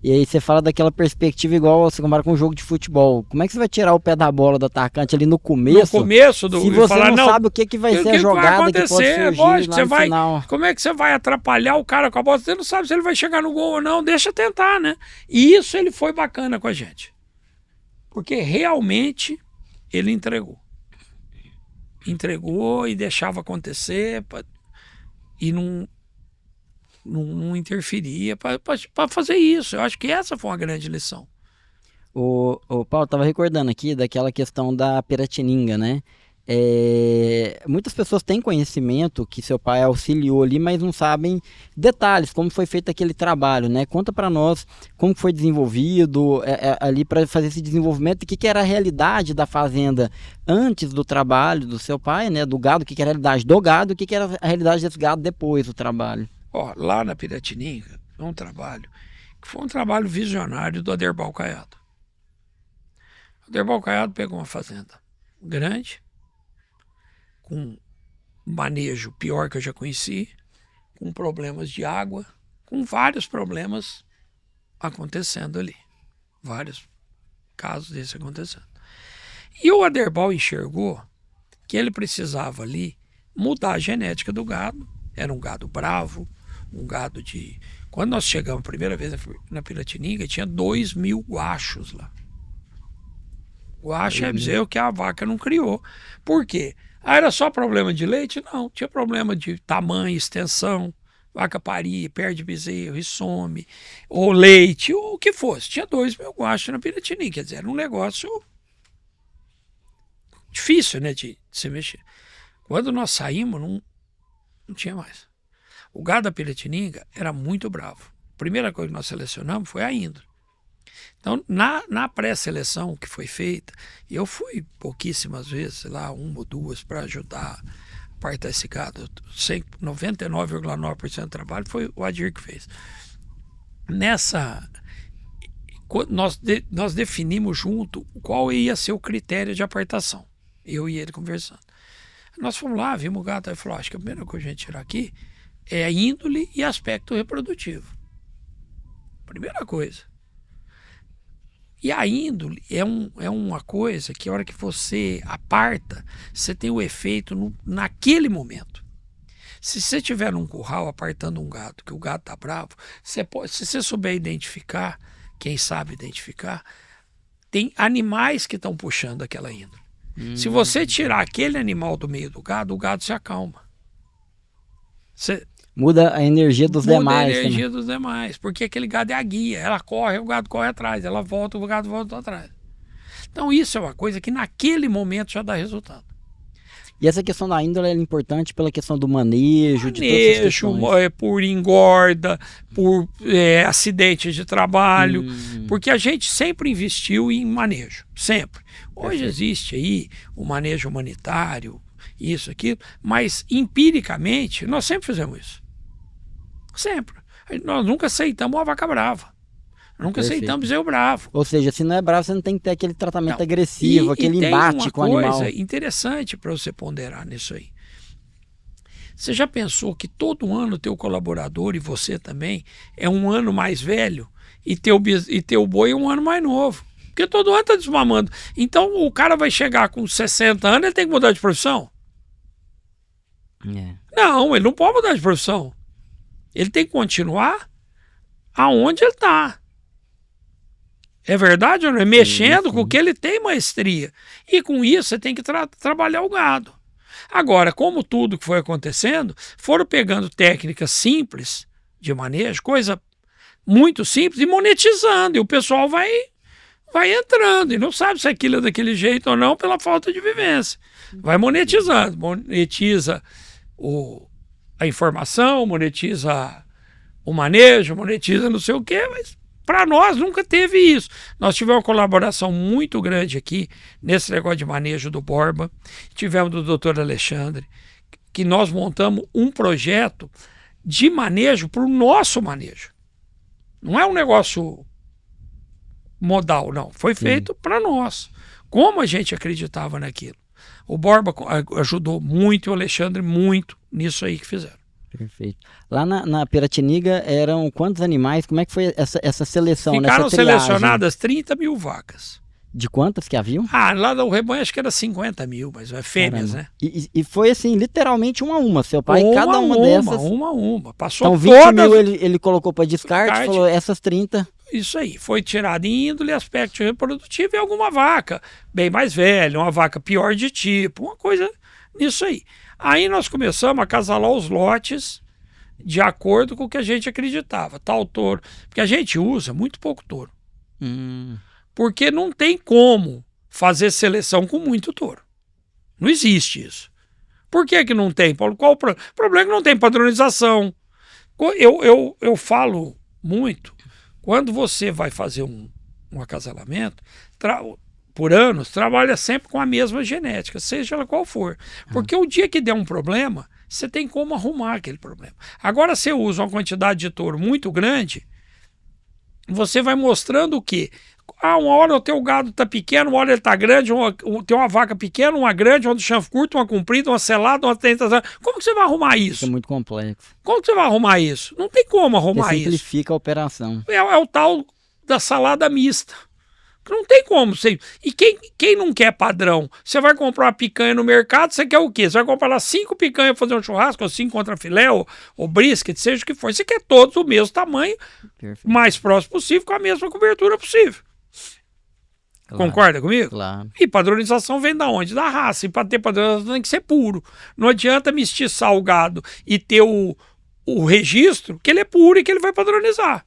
E aí você fala daquela perspectiva igual você compara com um jogo de futebol. Como é que você vai tirar o pé da bola do atacante ali no começo? No começo se você falar, não sabe o que vai ser a jogada que pode surgir lógico, lá no final. Como é que você vai atrapalhar o cara com a bola? Você não sabe se ele vai chegar no gol ou não. Deixa tentar, né? E isso ele foi bacana com a gente. Porque realmente ele entregou. Entregou e deixava acontecer e não interferia para fazer isso. Eu acho que essa foi uma grande lição. O Paulo, estava recordando aqui daquela questão da Piratininga, né? Muitas pessoas têm conhecimento que seu pai auxiliou ali, mas não sabem detalhes, como foi feito aquele trabalho, né? Conta para nós como foi desenvolvido ali para fazer esse desenvolvimento, o que era a realidade da fazenda antes do trabalho do seu pai, né? Do gado, o que era a realidade do gado, o que era a realidade desse gado depois do trabalho. Lá na Piratininga, foi um trabalho visionário do Aderbal Caiado. O Aderbal Caiado pegou uma fazenda grande, com um manejo pior que eu já conheci, com problemas de água, com vários problemas acontecendo ali. Vários casos desses acontecendo. E o Aderbal enxergou que ele precisava ali mudar a genética do gado. Era um gado bravo, um gado de... Quando nós chegamos a primeira vez na Piratininga, tinha 2.000 guachos lá. Guacho é dizer que a vaca não criou. Por quê? Era só problema de leite? Não, tinha problema de tamanho, extensão. Vaca paria, perde bezerro e some. Ou leite, ou o que fosse. Tinha 2.000 guachos na Piratininga. Quer dizer, era um negócio difícil, né, de se mexer. Quando nós saímos, não tinha mais. O gado da Piratininga era muito bravo. A primeira coisa que nós selecionamos foi a índole. Então, na pré-seleção que foi feita, eu fui pouquíssimas vezes, sei lá, 1 ou 2, para ajudar a apartar esse gado. 99,9% do trabalho foi o Adir que fez. Nós definimos junto qual ia ser o critério de apartação. Eu e ele conversando. Nós fomos lá, vimos o gato, aí falou, acho que a primeira coisa que a gente tirar aqui é a índole e aspecto reprodutivo. Primeira coisa. E a índole é uma coisa que a hora que você aparta, você tem o efeito naquele momento. Se você estiver num curral apartando um gado, que o gado está bravo, se você souber identificar, quem sabe identificar, tem animais que estão puxando aquela índole. Se você tirar aquele animal do meio do gado, o gado se acalma. Muda a energia dos demais. Muda a energia dos demais, porque aquele gado é a guia. Ela corre, o gado corre atrás. Ela volta, o gado volta atrás. Então isso é uma coisa que naquele momento já dá resultado. E essa questão da índole é importante pela questão do manejo, de todas essas questões. Por engorda, por acidentes de trabalho, porque a gente sempre investiu em manejo, sempre. Hoje existe aí o manejo humanitário, isso, aquilo, mas empiricamente nós sempre fizemos isso. Sempre. Nós nunca aceitamos uma vaca brava. Nunca aceitamos bezerro bravo. Ou seja, se não é bravo, você não tem que ter aquele tratamento agressivo, aquele embate com o animal. Tem uma coisa interessante para você ponderar nisso aí. Você já pensou que todo ano o teu colaborador, e você também, é um ano mais velho e teu boi é um ano mais novo? Porque todo ano está desmamando. Então o cara vai chegar com 60 anos, ele tem que mudar de profissão? Não, ele não pode mudar de profissão. Ele tem que continuar aonde ele está. É verdade ou não é? Mexendo com o que ele tem maestria. E com isso você tem que trabalhar o gado. Agora, como tudo que foi acontecendo, foram pegando técnicas simples de manejo, coisa muito simples e monetizando. E o pessoal vai entrando e não sabe se aquilo é daquele jeito ou não pela falta de vivência. Vai monetizando. Monetiza a informação, monetiza o manejo, monetiza não sei o quê, mas para nós nunca teve isso. Nós tivemos uma colaboração muito grande aqui nesse negócio de manejo do Borba. Tivemos do Dr. Alexandre, que nós montamos um projeto de manejo para o nosso manejo. Não é um negócio modal, não. Foi feito para nós. Como a gente acreditava naquilo. O Borba ajudou muito, o Alexandre muito nisso aí que fizeram. Perfeito. Lá na Piratininga eram quantos animais? Como é que foi essa seleção? Ficaram nessa triagem? selecionadas 30 mil vacas. De quantas que haviam? Lá no rebanho acho que era 50 mil, mas é fêmeas, Caramba. né? E foi assim, literalmente uma a uma. Seu pai, cada uma dessas... Uma a uma. Passou Então 20 todas... mil ele colocou para descarte, falou essas 30... Isso aí, foi tirado em índole, aspecto reprodutivo e alguma vaca bem mais velha, uma vaca pior de tipo, uma coisa nisso aí. Aí nós começamos a acasalar os lotes de acordo com o que a gente acreditava. Tal touro, porque a gente usa muito pouco touro. Porque não tem como fazer seleção com muito touro. Não existe isso. Por que que não tem, Paulo? Qual o problema? É que não tem padronização. Eu falo muito, quando você vai fazer um acasalamento, por anos, trabalha sempre com a mesma genética, seja ela qual for. Porque o dia que der um problema, você tem como arrumar aquele problema. Agora, você usa uma quantidade de touro muito grande, você vai mostrando o quê? Uma hora o teu gado está pequeno, uma hora ele está grande, tem uma vaca pequena, uma grande, uma do chanfre curto, uma comprida, uma selada, uma tentação. Como que você vai arrumar isso? Isso é muito complexo. Como que você vai arrumar isso? Não tem como arrumar Você isso. simplifica a operação. É o tal da salada mista. Não tem como. E quem não quer padrão? Você vai comprar uma picanha no mercado, você quer o quê? Você vai comprar lá 5 picanhas para fazer um churrasco, ou 5 contra filé, ou brisket, seja o que for. Você quer todos o mesmo tamanho, Perfeito. mais próximo possível, com a mesma cobertura possível. Claro. Concorda comigo? Claro. E padronização vem da onde? Da raça. E para ter padronização tem que ser puro. Não adianta mestiçar o gado e ter o registro que ele é puro e que ele vai padronizar.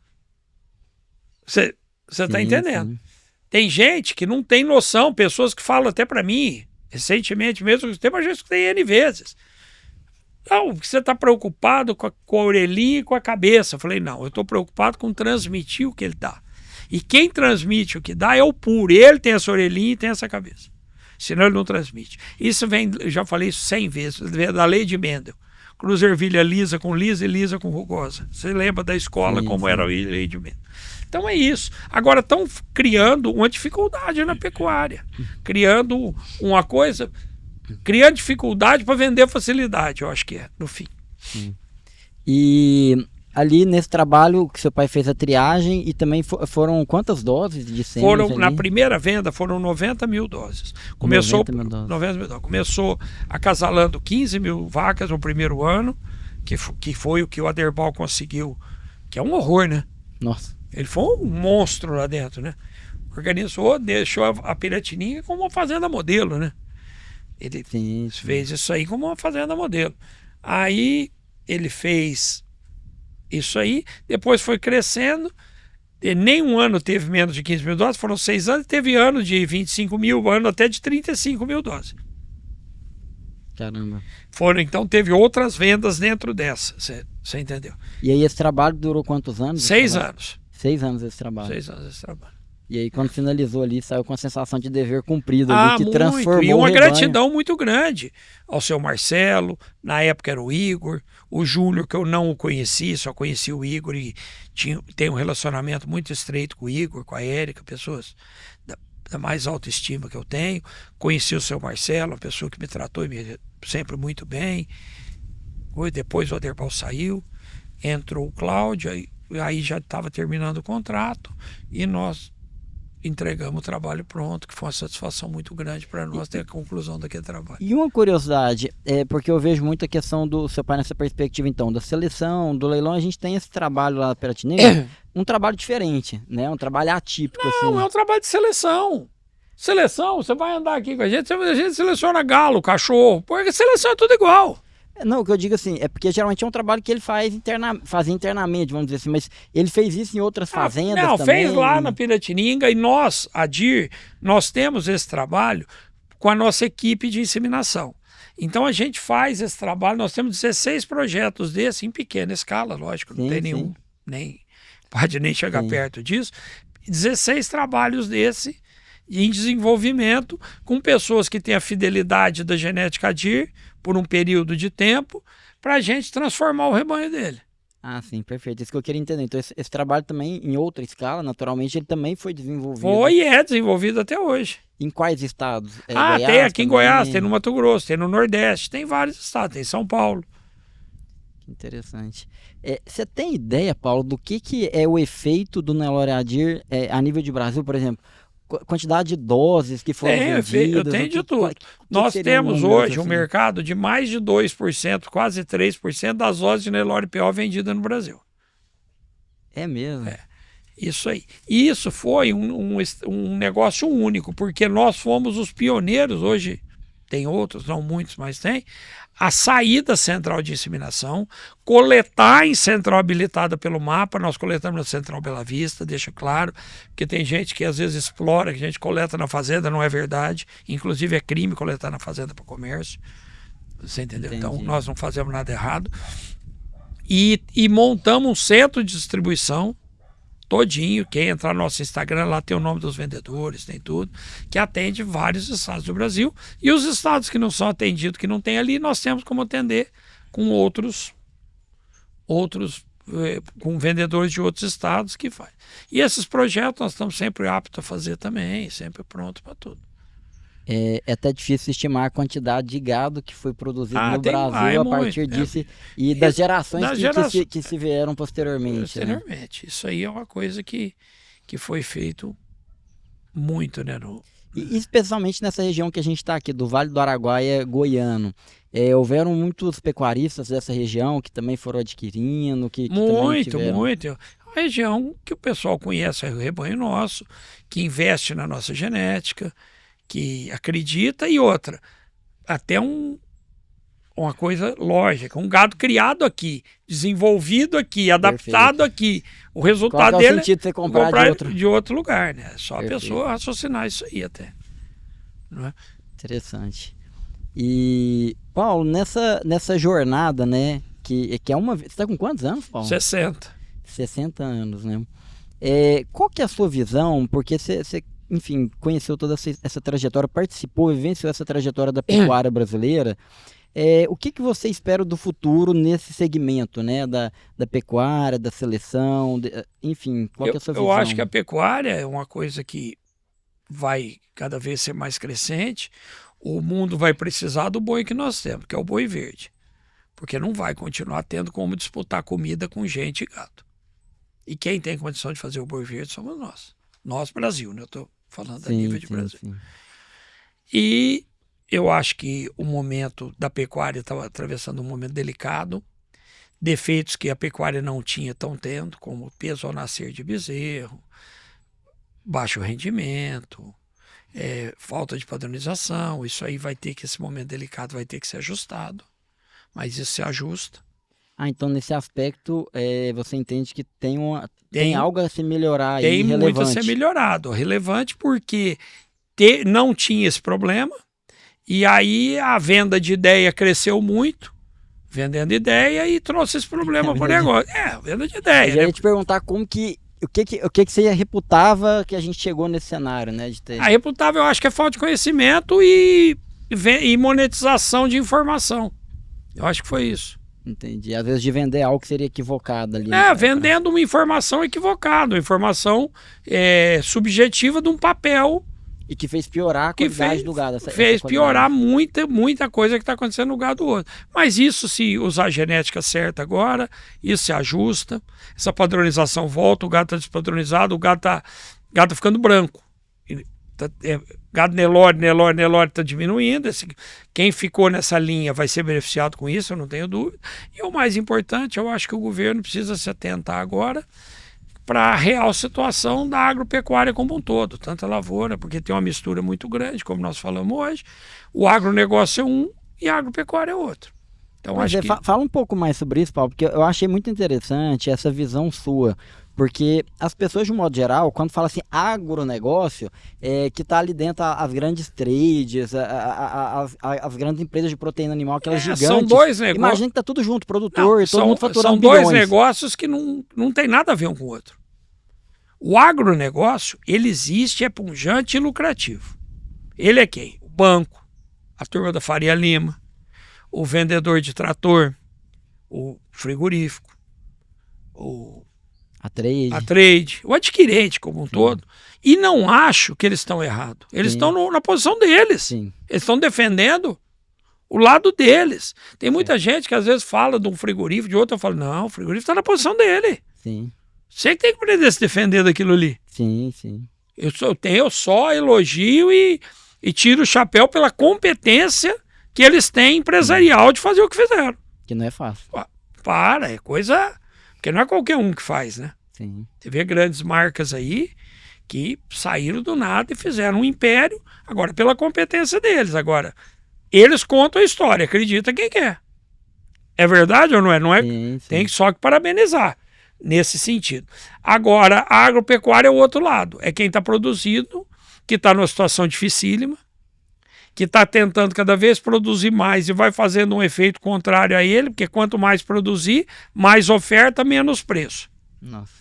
Você está entendendo? Sim. Tem gente que não tem noção, pessoas que falam até para mim, recentemente mesmo, tem uma gente que tem N vezes. Não, você está preocupado com a orelhinha e com a cabeça. Eu falei, não, eu estou preocupado com transmitir o que ele dá. E quem transmite o que dá é o puro. Ele tem essa orelhinha e tem essa cabeça. Senão ele não transmite. Isso vem, eu já falei isso 100 vezes, vem da lei de Mendel. Cruz ervilha lisa com lisa e lisa com rugosa. Você lembra da escola como era a lei de Mendel. Então é isso. Agora estão criando uma dificuldade na pecuária. Criando uma coisa... Criando dificuldade para vender facilidade, eu acho que é, no fim. E... ali nesse trabalho que seu pai fez a triagem e também foram quantas doses de sêmen? Na primeira venda foram 90 mil doses. Começou 90 mil doses. Começou acasalando 15 mil vacas no primeiro ano, que foi o que o Aderbal conseguiu, que é um horror, né? Nossa. Ele foi um monstro lá dentro, né? Organizou, deixou a Piratininga como uma fazenda modelo, né? Ele fez isso aí como uma fazenda modelo. Aí ele fez isso aí, depois foi crescendo, nem um ano teve menos de 15 mil doses, foram 6 anos, teve ano de 25 mil, ano até de 35 mil doses. Caramba. Então teve outras vendas dentro dessa, você entendeu? E aí esse trabalho durou quantos anos? 6 anos. 6 anos esse trabalho. 6 anos esse trabalho. E aí quando finalizou ali, saiu com a sensação de dever cumprido ali, que muito. transformou E uma o rebanho. gratidão muito grande ao seu Marcelo, na época era o Igor, o Júnior, que eu não o conheci, só conheci o Igor e tem um relacionamento muito estreito com o Igor, com a Érica, pessoas da mais alta estima que eu tenho. Conheci o seu Marcelo, uma pessoa que me tratou sempre muito bem. Depois o Aderbal saiu, entrou o Cláudio, aí já estava terminando o contrato e nós entregamos o trabalho pronto, que foi uma satisfação muito grande para nós ter a conclusão daquele trabalho. E uma curiosidade, porque eu vejo muito a questão do seu pai nessa perspectiva, então, da seleção, do leilão, a gente tem esse trabalho lá na Piratininga, um trabalho diferente, né? Um trabalho atípico. Não, assim. É um trabalho de seleção. Seleção, você vai andar aqui com a gente seleciona galo, cachorro, porque seleção é tudo igual. Não, o que eu digo assim, é porque geralmente é um trabalho que ele fazia internamente, vamos dizer assim, mas ele fez isso em outras fazendas não, também? fez lá na Piratininga e nós, a DIR, nós temos esse trabalho com a nossa equipe de inseminação. Então a gente faz esse trabalho, nós temos 16 projetos desse em pequena escala, lógico, não tem nenhum, nem pode nem chegar perto disso. 16 trabalhos desse em desenvolvimento com pessoas que têm a fidelidade da genética DIR por um período de tempo para a gente transformar o rebanho dele. Ah, sim, perfeito. Isso que eu queria entender. Então esse trabalho também, em outra escala, naturalmente, ele também foi desenvolvido. Foi e é desenvolvido até hoje. Em quais estados? Goiás, tem aqui também? Em Goiás, tem no Mato Grosso, tem no Nordeste, tem vários estados, tem São Paulo. Que interessante. Você tem ideia, Paulo, do que é o efeito do Nelore Adir a nível de Brasil, por exemplo? Quantidade de doses que foram vendidas? Eu tenho de tudo. Nós temos hoje um mercado de mais de 2%, quase 3% das doses de Nelore PO vendidas no Brasil. É mesmo? Isso aí. E isso foi um negócio único, porque nós fomos os pioneiros, hoje tem outros, não muitos, mas tem, a sair da central de inseminação, coletar em central habilitada pelo mapa. Nós coletamos na Central Bela Vista, deixa claro, porque tem gente que às vezes explora que a gente coleta na fazenda, não é verdade, inclusive é crime coletar na fazenda para comércio, você entendeu? Entendi. Então nós não fazemos nada errado, e montamos um centro de distribuição todinho. Quem entrar no nosso Instagram, lá tem o nome dos vendedores, tem tudo, que atende vários estados do Brasil, e os estados que não são atendidos, que não tem ali, nós temos como atender com outros com vendedores de outros estados que faz. E esses projetos nós estamos sempre aptos a fazer também, sempre pronto para tudo. É até difícil estimar a quantidade de gado que foi produzido no Brasil a partir disso e das gerações que se vieram posteriormente. Né? Isso aí é uma coisa que foi feito muito, né? E especialmente nessa região que a gente está aqui, do Vale do Araguaia goiano. Houveram muitos pecuaristas dessa região que também foram adquirindo, que também tiveram... Muito. A região que o pessoal conhece é o rebanho nosso, que investe na nossa genética, que acredita, e outra, até uma coisa lógica, um gado criado aqui, desenvolvido aqui, adaptado aqui, o resultado dele é o sentido de você comprar de outro lugar, né? Só a pessoa raciocinar isso aí até. Não é? Interessante. E, Paulo, nessa jornada, né, que é uma... Você está com quantos anos, Paulo? 60. 60 anos, né? Qual que é a sua visão? Porque você enfim, conheceu toda essa trajetória, participou, vivenciou essa trajetória da pecuária brasileira. O que você espera do futuro nesse segmento, né? Da pecuária, da seleção, enfim, qual que é a sua visão? Eu acho que a pecuária é uma coisa que vai cada vez ser mais crescente. O mundo vai precisar do boi que nós temos, que é o boi verde. Porque não vai continuar tendo como disputar comida com gente e gado. E quem tem condição de fazer o boi verde somos nós. Nós, Brasil, né? Eu estou falando a nível de Brasil. Sim. E eu acho que o momento da pecuária estava atravessando um momento delicado. Defeitos que a pecuária não tinha estão tendo, como peso ao nascer de bezerro, baixo rendimento, falta de padronização. Isso aí vai ter que, esse momento delicado vai ter que ser ajustado. Mas isso se ajusta. Então nesse aspecto você entende que tem algo a se melhorar aí, tem relevante. Muito a ser melhorado. Relevante porque não tinha esse problema, e aí a venda de ideia cresceu muito, vendendo ideia, e trouxe esse problema para o negócio. Venda de ideia. Eu ia te perguntar o que você reputava que a gente chegou nesse cenário, né? A reputável, eu acho que é falta de conhecimento e monetização de informação. Eu acho que foi isso. Entendi. Às vezes de vender algo que seria equivocado ali. Vendendo uma informação equivocada, uma informação subjetiva de um papel. E que fez piorar a qualidade do gado. Fez piorar muita coisa que está acontecendo no gado hoje. Mas isso, se usar a genética certa agora, isso se ajusta, essa padronização volta, o gado está despadronizado, o gado tá ficando branco. Gado Nelore está diminuindo. Quem ficou nessa linha vai ser beneficiado com isso, eu não tenho dúvida. E o mais importante, eu acho que o governo precisa se atentar agora para a real situação da agropecuária como um todo, tanto a lavoura, porque tem uma mistura muito grande, como nós falamos hoje. O agronegócio é um e a agropecuária é outro. Então, Pois acho é, que... fala um pouco mais sobre isso, Paulo, porque eu achei muito interessante essa visão sua, porque as pessoas, de um modo geral, quando falam assim agronegócio, que está ali dentro as grandes trades, as grandes empresas de proteína animal, aquelas gigantes, são dois negócios. Imagina que está tudo junto, produtor, Não, todo mundo faturando são bilhões. dois negócios que não tem nada a ver um com o outro. O agronegócio, ele existe, é pujante e lucrativo. Ele é quem? O banco, a turma da Faria Lima, o vendedor de trator, o frigorífico, a trade, o adquirente como um todo. E não acho que eles estão errados. Eles estão na posição deles. Sim. Eles estão defendendo o lado deles. Tem muita gente que às vezes fala de um frigorífico, de outro eu falo, não, o frigorífico está na posição dele. Sim. Você que tem que aprender a se defender daquilo ali. Sim, sim. Eu só elogio e tiro o chapéu pela competência que eles têm empresarial de fazer o que fizeram. Que não é fácil. É coisa... Porque não é qualquer um que faz, né? Sim. Você vê grandes marcas aí que saíram do nada e fizeram um império, agora pela competência deles. Agora, eles contam a história, acredita quem quer. É verdade ou não é? Não é? Sim, sim. Tem só que parabenizar nesse sentido. Agora, a agropecuária é o outro lado. É quem está produzindo, que está numa situação dificílima, que está tentando cada vez produzir mais e vai fazendo um efeito contrário a ele, porque quanto mais produzir, mais oferta, menos preço. Nossa.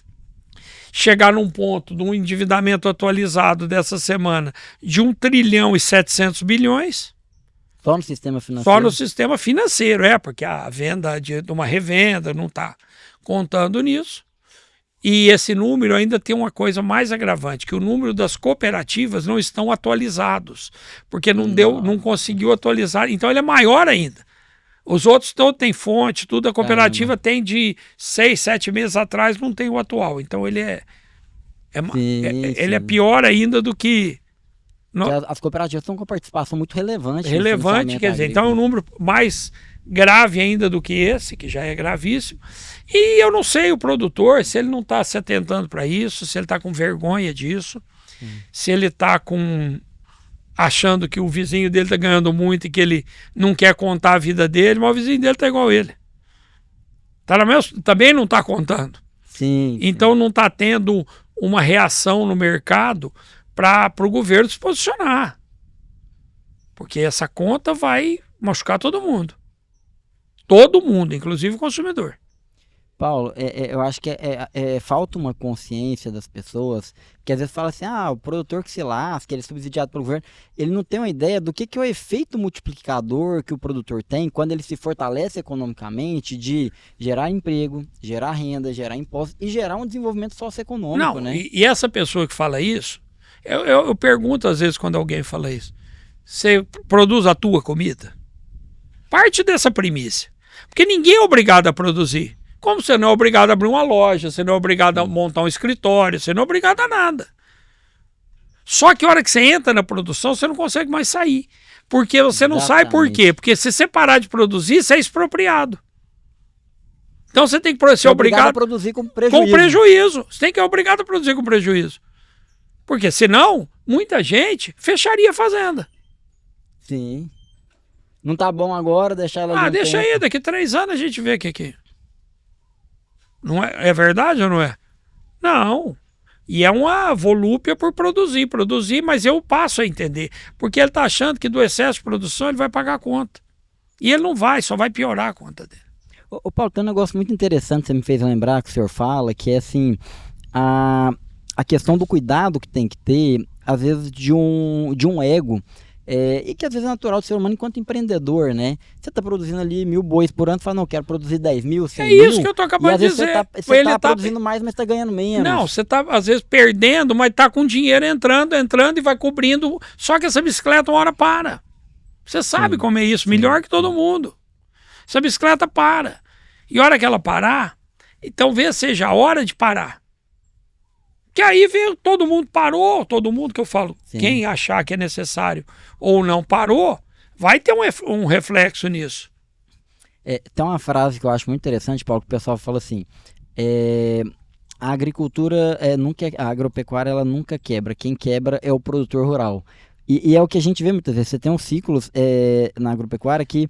Chegar num ponto de um endividamento atualizado dessa semana de 1 trilhão e 700 bilhões. Só no sistema financeiro? Só no sistema financeiro, porque a venda de uma revenda não está contando nisso. E esse número ainda tem uma coisa mais agravante, que o número das cooperativas não estão atualizados, porque não conseguiu atualizar, então ele é maior ainda. Os outros têm fonte, tudo, a cooperativa tem de 6, 7 meses atrás, não tem o atual, então ele ele é pior ainda do que... As cooperativas estão com participação muito relevante. Relevante, quer dizer, então é um número mais grave ainda do que esse, que já é gravíssimo. E eu não sei o produtor, se ele não está se atentando para isso, se ele está com vergonha disso, se ele está achando que o vizinho dele está ganhando muito e que ele não quer contar a vida dele, mas o vizinho dele está igual a ele. Também não está contando. Sim. Então não está tendo uma reação no mercado para o governo se posicionar. Porque essa conta vai machucar todo mundo. Todo mundo, inclusive o consumidor. Paulo, eu acho que falta uma consciência das pessoas, que às vezes fala assim, o produtor que se lasca, ele é subsidiado pelo governo, ele não tem uma ideia do que é o efeito multiplicador que o produtor tem quando ele se fortalece economicamente de gerar emprego, gerar renda, gerar impostos e gerar um desenvolvimento socioeconômico, né? E essa pessoa que fala isso, eu pergunto às vezes quando alguém fala isso, você produz a tua comida? Parte dessa premissa, porque ninguém é obrigado a produzir. Como você não é obrigado a abrir uma loja, você não é obrigado a montar um escritório, você não é obrigado a nada. Só que a hora que você entra na produção, você não consegue mais sair. Porque você não sai por quê? Porque se você parar de produzir, você é expropriado. Então você tem que ser obrigado a produzir com prejuízo. Com prejuízo. Você tem que ser obrigado a produzir com prejuízo. Porque senão, muita gente fecharia a fazenda. Sim. Não tá bom agora, deixar ela... deixa aí, daqui 3 anos a gente vê o que... Não é verdade ou não é? Não. E é uma volúpia por produzir, mas eu passo a entender. Porque ele está achando que do excesso de produção ele vai pagar a conta. E ele não vai, só vai piorar a conta dele. Ô Paulo, tem um negócio muito interessante que você me fez lembrar, que o senhor fala, que é assim, a questão do cuidado que tem que ter, às vezes, de um ego. E que às vezes é natural do ser humano enquanto empreendedor, né? Você está produzindo ali 1.000 bois por ano, fala, não, quero produzir 10 mil, 100 mil. É isso que eu estou acabando de dizer. Você está produzindo mais, mas está ganhando menos. Não, você está às vezes perdendo, mas está com dinheiro entrando e vai cobrindo. Só que essa bicicleta uma hora para. Você sabe como é isso, melhor que todo mundo. Essa bicicleta para. E a hora que ela parar, então seja a hora de parar. Que aí vem, todo mundo parou, todo mundo que eu falo, quem achar que é necessário ou não parou, vai ter um reflexo nisso. Tem uma frase que eu acho muito interessante, Paulo, que o pessoal fala assim, a agricultura, a agropecuária, ela nunca quebra, quem quebra é o produtor rural. E é o que a gente vê muitas vezes, você tem uns ciclos na agropecuária que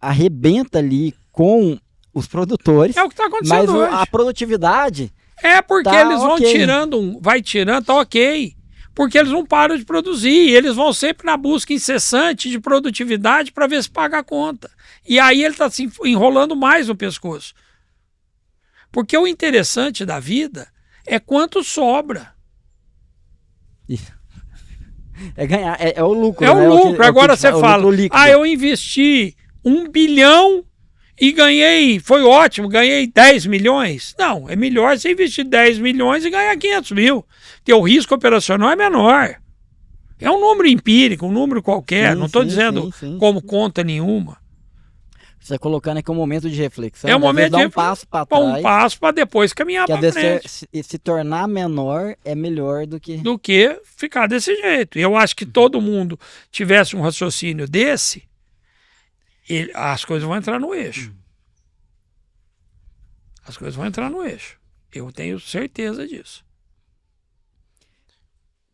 arrebenta ali com os produtores, É o que está mas acontecendo hoje. a produtividade... É porque tá eles vão ok. tirando, vai tirando, tá ok. Porque eles não param de produzir, eles vão sempre na busca incessante de produtividade para ver se paga a conta. E aí ele está se enrolando mais no pescoço. Porque o interessante da vida é quanto sobra. É ganhar, é o lucro. É né? o lucro. Agora você o fala, lucro líquido. eu investi 1 bilhão e ganhei, foi ótimo, ganhei 10 milhões. Não, é melhor você investir 10 milhões e ganhar 500 mil. Porque o risco operacional é menor. É um número empírico, um número qualquer. Sim, não estou sim, dizendo sim. como conta nenhuma. Você está colocando aqui um momento de reflexão. É um momento dar de um passo para um trás. passo para depois caminhar Que para a frente. se tornar menor é melhor do que... Do que ficar desse jeito. Eu acho que todo mundo tivesse um raciocínio desse, as coisas vão entrar no eixo. As coisas vão entrar no eixo. Eu tenho certeza disso.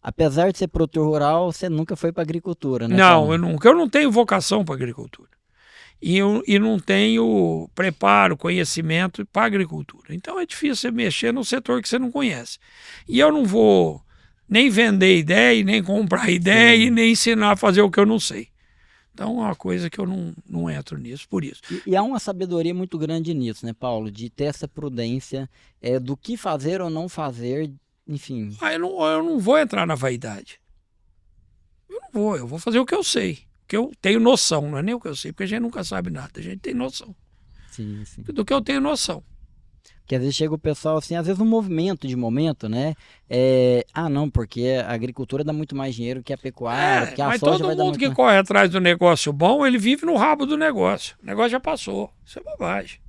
Apesar de ser produtor rural, você nunca foi para agricultura, né? Não, Paulo? eu nunca. Eu não tenho vocação para agricultura. E não tenho preparo, conhecimento para agricultura. Então é difícil você mexer no setor que você não conhece. E eu não vou nem vender ideia, nem comprar ideia, e nem ensinar a fazer o que eu não sei. Então é uma coisa que eu não entro nisso, por isso. E há uma sabedoria muito grande nisso, né, Paulo? De ter essa prudência do que fazer ou não fazer, enfim. Eu não vou entrar na vaidade. Eu vou fazer o que eu sei. Que eu tenho noção, não é nem o que eu sei, porque a gente nunca sabe nada, a gente tem noção. Sim, sim. Do que eu tenho noção. Porque às vezes chega o pessoal assim, às vezes um movimento de momento, né? Não, porque a agricultura dá muito mais dinheiro que a pecuária, porque a mas soja todo vai dar mundo muito que mais... corre atrás do negócio bom, ele vive no rabo do negócio. O negócio já passou. Isso é bobagem.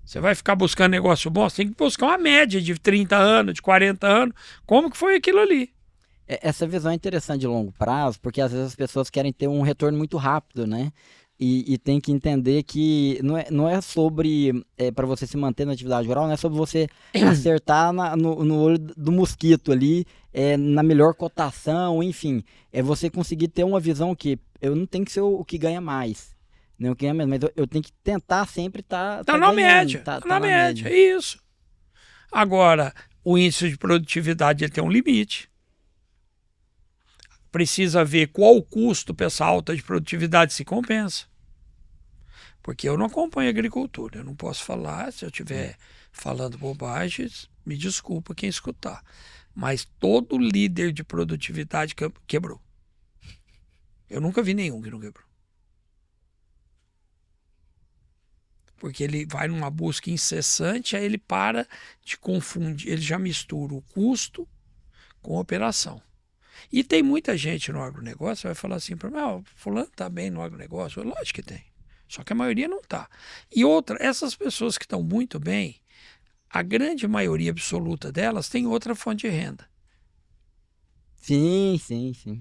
Você vai ficar buscando negócio bom, você tem que buscar uma média de 30 anos, de 40 anos. Como que foi aquilo ali? Essa visão é interessante de longo prazo, porque às vezes as pessoas querem ter um retorno muito rápido, né? E tem que entender que não é sobre, para você se manter na atividade rural, não é sobre você acertar no olho do mosquito ali, na melhor cotação, enfim. É você conseguir ter uma visão que eu não tenho que ser o que ganha mais, não o que ganha menos, mas eu tenho que tentar sempre estar Tá na ganhando, média. tá Na média, é isso. Agora, o índice de produtividade ele tem um limite. Precisa ver qual o custo para essa alta de produtividade se compensa. Porque eu não acompanho a agricultura, eu não posso falar, se eu estiver falando bobagens, me desculpa quem escutar. Mas todo líder de produtividade quebrou. Eu nunca vi nenhum que não quebrou. Porque ele vai numa busca incessante, aí ele para de confundir, ele já mistura o custo com a operação. E tem muita gente no agronegócio que vai falar assim para mim, fulano está bem no agronegócio. Lógico que tem, só que a maioria não está. E outra, essas pessoas que estão muito bem, a grande maioria absoluta delas tem outra fonte de renda. Sim.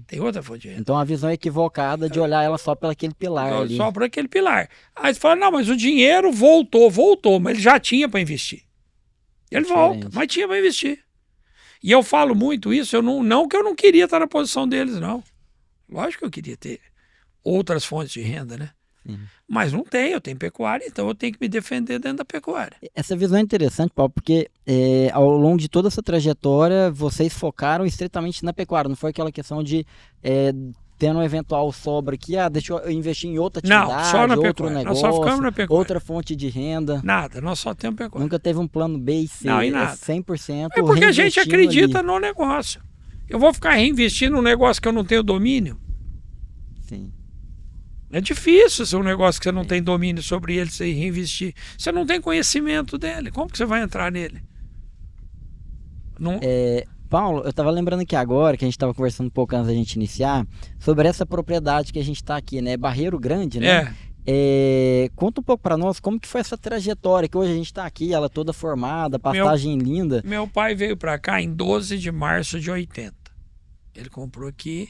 Tem outra fonte de renda. Então a visão é equivocada de olhar ela só pelo aquele pilar ali. Só por aquele pilar. Aí você fala, não, mas o dinheiro voltou, mas ele já tinha para investir. Ele volta, mas tinha para investir. E eu falo muito isso, não que eu não queria estar na posição deles, não. Lógico que eu queria ter outras fontes de renda, né? Sim. Mas não tem, eu tenho pecuária, então eu tenho que me defender dentro da pecuária. Essa visão é interessante, Paulo, porque ao longo de toda essa trajetória, vocês focaram estritamente na pecuária, não foi aquela questão de tendo um eventual sobra aqui, deixa eu investir em outra atividade, não, só na outro pecuária. negócio, nós só ficamos na pecuária. outra fonte de renda. Nada, nós só temos pecuária. Nunca teve um plano B e C, Não, e nada. 100% É porque a gente acredita ali. no negócio. Eu vou ficar reinvestindo num negócio que eu não tenho domínio? Sim. É difícil ser um negócio que você não tem domínio sobre ele, você reinvestir. Você não tem conhecimento dele. Como que você vai entrar nele? Não... Paulo, eu estava lembrando aqui agora, que a gente estava conversando um pouco antes da gente iniciar, sobre essa propriedade que a gente está aqui, né? Barreiro Grande, né? Conta um pouco para nós como que foi essa trajetória, que hoje a gente está aqui, ela toda formada, pastagem linda. Meu pai veio para cá em 12 de março de 80. Ele comprou aqui,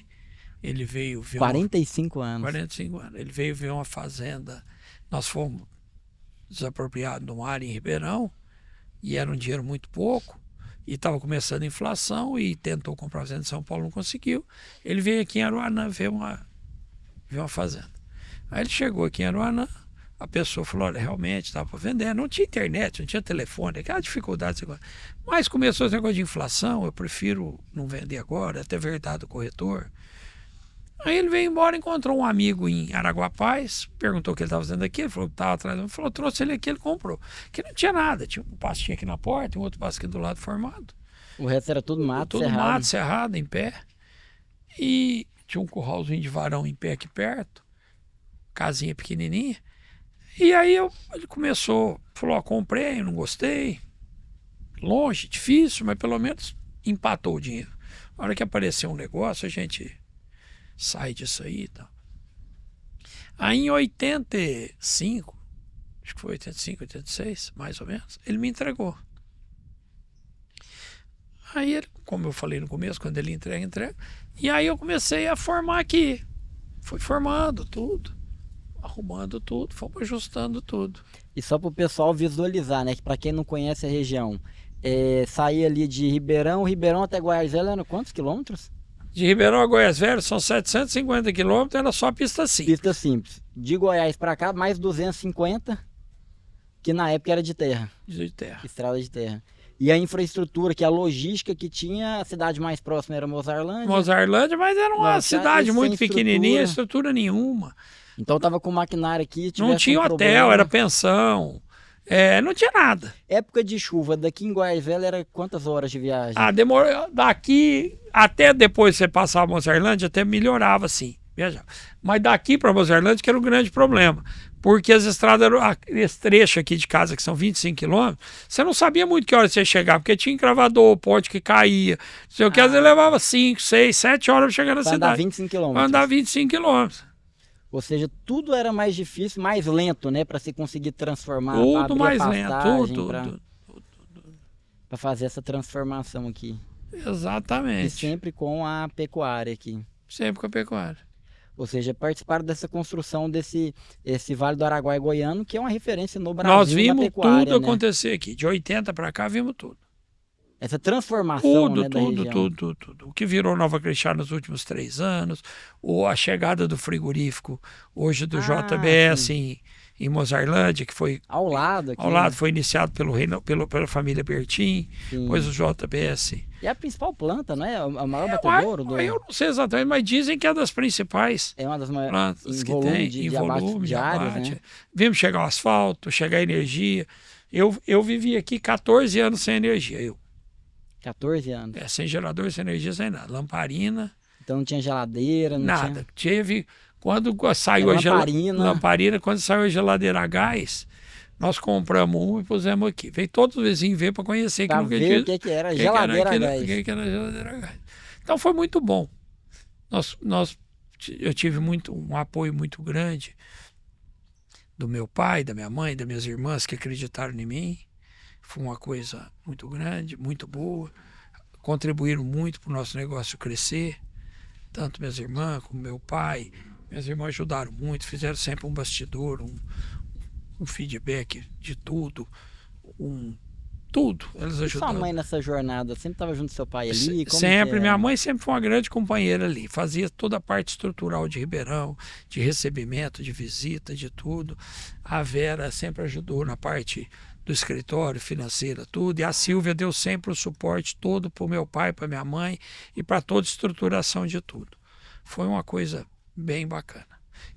ele veio ver 45 anos. 45 anos. Ele veio ver uma fazenda. Nós fomos desapropriados de uma área em Ribeirão e era um dinheiro muito pouco. E estava começando a inflação e tentou comprar a fazenda em São Paulo, não conseguiu. Ele veio aqui em Aruanã ver uma fazenda. Aí ele chegou aqui em Aruanã, a pessoa falou, olha, realmente estava para vender. Não tinha internet, não tinha telefone, aquela dificuldade. Mas começou esse negócio de inflação, eu prefiro não vender agora, até verdade do corretor. Aí ele veio embora, encontrou um amigo em Araguapaz, perguntou o que ele estava fazendo aqui, ele falou que estava atrás, ele falou, trouxe ele aqui, ele comprou. Que não tinha nada, tinha um pastinho aqui na porta, um outro pasto aqui do lado formado. O resto era tudo mato, Tudo cerrado. mato, cerrado, em pé. E tinha um curralzinho de varão em pé aqui perto, casinha pequenininha. E aí ele começou, falou, comprei, não gostei, longe, difícil, mas pelo menos empatou o dinheiro. Na hora que apareceu um negócio, a gente sai disso aí e tal. Aí em 85, acho que foi 85, 86, mais ou menos, ele me entregou. Aí, como eu falei no começo, quando ele entrega. E aí eu comecei a formar aqui. Fui formando tudo, arrumando tudo, fomos ajustando tudo. E só para o pessoal visualizar, né? Que para quem não conhece a região, sair ali de Ribeirão até Goiás Velho eram quantos quilômetros? De Ribeirão a Goiás Velho são 750 quilômetros, era só pista simples. Pista simples. De Goiás para cá, mais 250, que na época era de terra. De terra. Estrada de terra. E a infraestrutura, que a logística que tinha, a cidade mais próxima era Mozarlândia. Mozarlândia, mas era uma cidade muito pequenininha, estrutura nenhuma. Então tava com maquinário aqui. Não tinha hotel, era pensão. Não tinha nada. Época de chuva, daqui em Goiás Velho era quantas horas de viagem? Demorou. Daqui, até depois você passar a Mozarlândia, até melhorava, sim. Viajava. Mas daqui para Mozarlândia que era um grande problema. Porque as estradas, esse trecho aqui de casa, que são 25 quilômetros, você não sabia muito que hora você ia chegar, porque tinha encravador, ponte que caía. Não sei o que, às vezes levava 5, 6, 7 horas para chegar na cidade. Andar 25 quilômetros. Andar 25 quilômetros. Ou seja, tudo era mais difícil, mais lento, né? Para se conseguir transformar. Tudo mais lento, tudo. Para fazer essa transformação aqui. Exatamente. E sempre com a pecuária aqui. Sempre com a pecuária. Ou seja, participaram dessa construção esse Vale do Araguaia goiano, que é uma referência no Brasil. Nós vimos na pecuária, tudo né? acontecer aqui. De 80 para cá, vimos tudo. Essa transformação, né, da região. Tudo. O que virou Nova Crixás nos últimos 3 anos, ou a chegada do frigorífico, hoje do JBS em Mozarlândia, que foi ao lado aqui, ao lado, foi iniciado pela família Bertin, depois o JBS. E é a principal planta, não é? A maior batedouro? Eu não sei exatamente, mas dizem que é das principais. É uma das maiores plantas que tem, em volume de abate. Né? Vimos chegar o asfalto, chegar a energia. Eu vivi aqui 14 anos sem energia. 14 anos? Sem gerador, sem energia, sem nada. Lamparina. Então não tinha geladeira? Não nada. Teve... Quando saiu lamparina, quando saiu a geladeira a gás, nós compramos uma e pusemos aqui. Veio todos os vizinhos ver para conhecer pra ver o que era geladeira a gás. O que era geladeira a gás. Então foi muito bom. Eu tive um apoio muito grande do meu pai, da minha mãe, das minhas irmãs que acreditaram em mim. Foi uma coisa muito grande, muito boa. Contribuíram muito para o nosso negócio crescer. Tanto minhas irmãs como meu pai. Minhas irmãs ajudaram muito, fizeram sempre um bastidor, um feedback de tudo, tudo. Elas ajudaram. E sua mãe nessa jornada sempre estava junto do seu pai ali? Sempre, minha mãe sempre foi uma grande companheira ali, fazia toda a parte estrutural de Ribeirão, de recebimento, de visita, de tudo. A Vera sempre ajudou na parte do escritório, financeira, tudo, e a Silvia deu sempre o suporte todo para o meu pai, para minha mãe e para toda a estruturação de tudo. Foi uma coisa bem bacana.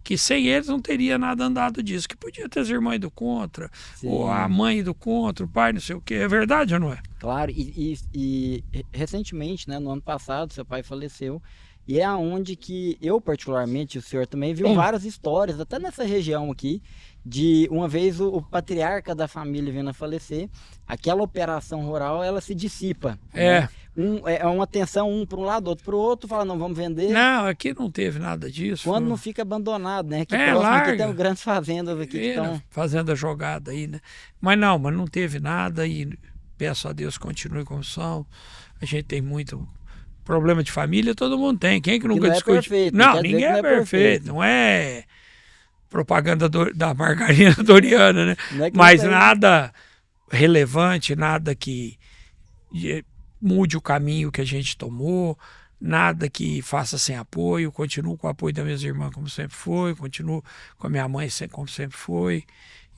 Que sem eles não teria nada andado disso. Que podia ter as irmãs do contra, ou a mãe do contra, o pai, não sei o que. É verdade ou não é? Claro, e recentemente, né, no ano passado, seu pai faleceu. E é aonde que eu, particularmente, o senhor também viu várias histórias, até nessa região aqui, de uma vez o patriarca da família vindo a falecer, aquela operação rural, ela se dissipa. Né? É uma tensão, um para um lado, outro para o outro, fala, não, vamos vender. Não, aqui não teve nada disso. Quando não fica abandonado, né? Aqui próximo aqui tem grandes fazendas aqui que estão... Fazenda jogada aí, né? Mas não teve nada e peço a Deus continue como são. A gente tem muito... Problema de família todo mundo tem. Quem que nunca discute? Não, ninguém é perfeito. Não é propaganda da margarina Doriana, né? Mas nada relevante, nada que mude o caminho que a gente tomou, nada que faça sem apoio, continuo com o apoio das minhas irmãs como sempre foi, continuo com a minha mãe como sempre foi,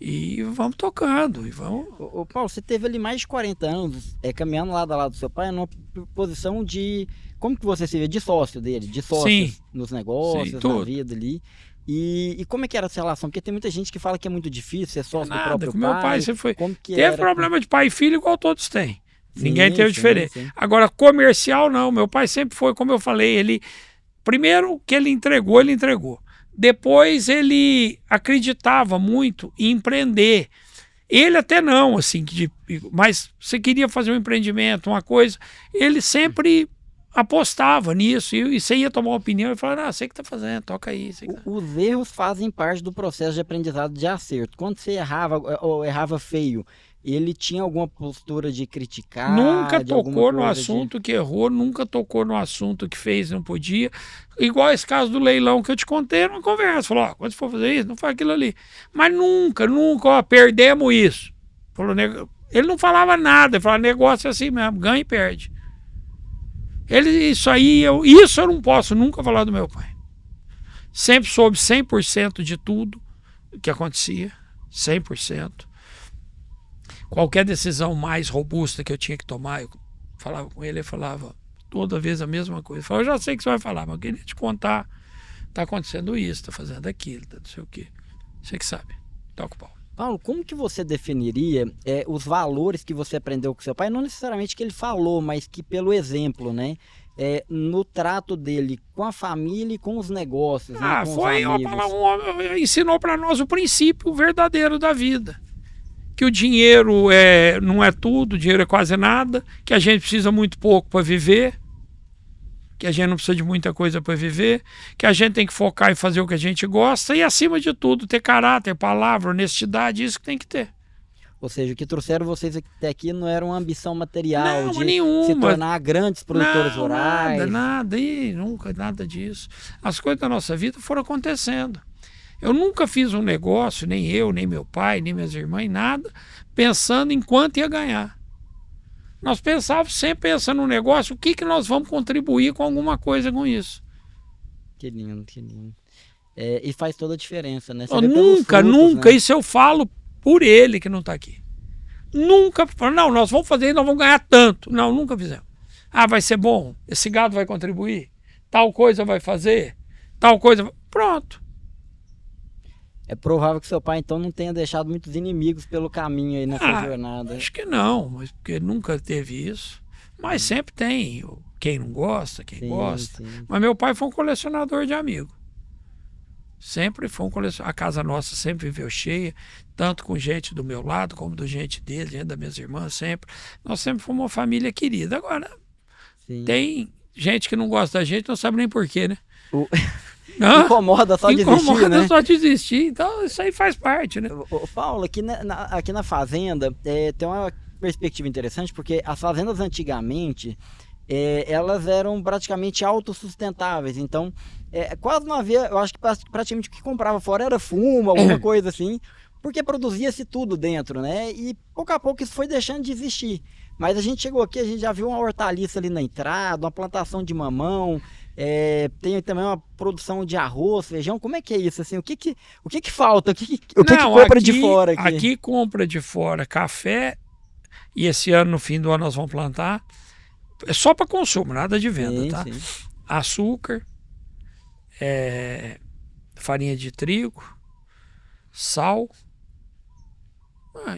e vamos tocando, e vamos... Ô, Paulo, você teve ali mais de 40 anos caminhando lado a lado do seu pai numa posição de... Como que você se vê? De sócio dele, de sócio Sim. nos negócios, Sim, na tudo. vida ali. E como é que era essa relação? Porque tem muita gente que fala que é muito difícil ser sócio do Nada, próprio com meu pai sempre foi... Como que Teve era? problema de pai e filho igual todos têm. Ninguém teve Sim, diferente. sim. Agora, comercial, não. Meu pai sempre foi, como eu falei, ele... Primeiro que ele entregou, ele entregou. Depois ele acreditava muito em empreender. Ele até não, assim, mas você queria fazer um empreendimento, uma coisa, ele sempre apostava nisso, e você ia tomar uma opinião e falava, ah, sei que tá fazendo, toca aí. Os erros fazem parte do processo de aprendizado de acerto. Quando você errava ou errava feio, ele tinha alguma postura de criticar? Nunca de alguma tocou no coisa assunto que errou, nunca tocou no assunto que fez, não podia. Igual esse caso do leilão que eu te contei numa conversa. Falou, ó, quando você for fazer isso, não faz aquilo ali. Mas nunca, ó, perdemos isso. Falou, ele não falava nada, ele falava, negócio é assim mesmo, ganha e perde. Isso eu não posso nunca falar do meu pai. Sempre soube 100% de tudo que acontecia, 100%. Qualquer decisão mais robusta que eu tinha que tomar, eu falava com ele, falava toda vez a mesma coisa. Eu falava, eu já sei que você vai falar, mas eu queria te contar, tá acontecendo isso, tá fazendo aquilo, tá não sei o quê. Você que sabe, toca o pau. Paulo, como que você definiria os valores que você aprendeu com seu pai? Não necessariamente que ele falou, mas que pelo exemplo, né? No trato dele com a família e com os negócios, né? Com Foi os amigos. ensinou para nós o princípio verdadeiro da vida. Que o dinheiro não é tudo, o dinheiro é quase nada, que a gente precisa muito pouco para viver, que a gente não precisa de muita coisa para viver, que a gente tem que focar em fazer o que a gente gosta e, acima de tudo, ter caráter, palavra, honestidade, isso que tem que ter. Ou seja, o que trouxeram vocês até aqui não era uma ambição material Não, de nenhuma. se tornar grandes produtores rurais. Nada, nunca nada disso. As coisas da nossa vida foram acontecendo. Eu nunca fiz um negócio, nem eu, nem meu pai, nem minhas irmãs, nada, pensando em quanto ia ganhar. Nós pensávamos sempre pensando no negócio, o que nós vamos contribuir com alguma coisa com isso. Que lindo, que lindo. E faz toda a diferença, né? Nunca, né? Isso eu falo por ele que não está aqui. Nunca, não, nós vamos fazer, nós vamos ganhar tanto. Não, nunca fizemos. Ah, vai ser bom, esse gado vai contribuir, tal coisa vai fazer, tal coisa... Pronto. É provável que seu pai, então, não tenha deixado muitos inimigos pelo caminho aí nessa jornada. Acho que não, mas porque nunca teve isso. Mas sempre tem quem não gosta, quem gosta. Sim. Mas meu pai foi um colecionador de amigos. Sempre foi um colecionador. A casa nossa sempre viveu cheia, tanto com gente do meu lado, como do gente dele, gente das minhas irmãs, sempre. Nós sempre fomos uma família querida. Agora, tem gente que não gosta da gente, não sabe nem porquê, né? Incomoda só desistir, né? Só desistir, então isso aí faz parte, né? Paulo, aqui na fazenda tem uma perspectiva interessante, porque as fazendas antigamente, elas eram praticamente autossustentáveis, então quase não havia, eu acho que praticamente o que comprava fora era fumo, alguma coisa assim, porque produzia-se tudo dentro, né? E pouco a pouco isso foi deixando de existir. Mas a gente chegou aqui, a gente já viu uma hortaliça ali na entrada, uma plantação de mamão, tem também uma produção de arroz, feijão. Como é que é isso? Assim, o que falta? O que compra de fora aqui? Aqui compra de fora café, e esse ano, no fim do ano, nós vamos plantar. É só para consumo, nada de venda, tá? Sim. Açúcar, farinha de trigo, sal.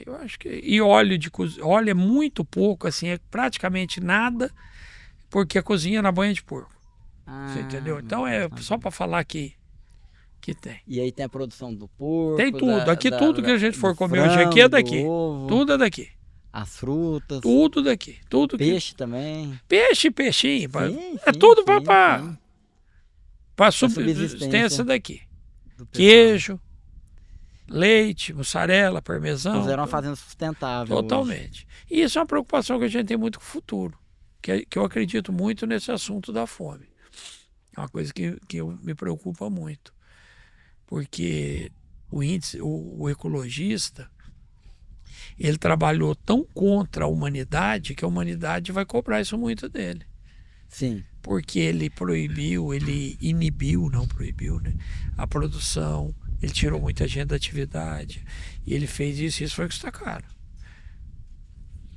Eu acho que... E óleo de cozinha. Óleo é muito pouco, assim, é praticamente nada, porque a cozinha é na banha de porco. Você entendeu? Então só para falar que tem. E aí tem a produção do porco. Tem tudo. Aqui tudo que a gente for comer hoje aqui é daqui. Tudo é daqui. As frutas. Tudo daqui. Peixe também. Peixinho. Sim, tudo para subsistência daqui. Queijo, leite, mussarela, parmesão. Mas era uma fazenda sustentável. Totalmente. Hoje. E isso é uma preocupação que a gente tem muito com o futuro. Que eu acredito muito nesse assunto da fome. É uma coisa que me preocupa muito. Porque o ecologista, ele trabalhou tão contra a humanidade que a humanidade vai cobrar isso muito dele. Sim. porque ele proibiu, ele inibiu, não proibiu, né, a produção, ele tirou muita gente da atividade, e ele fez isso, e isso vai custar caro.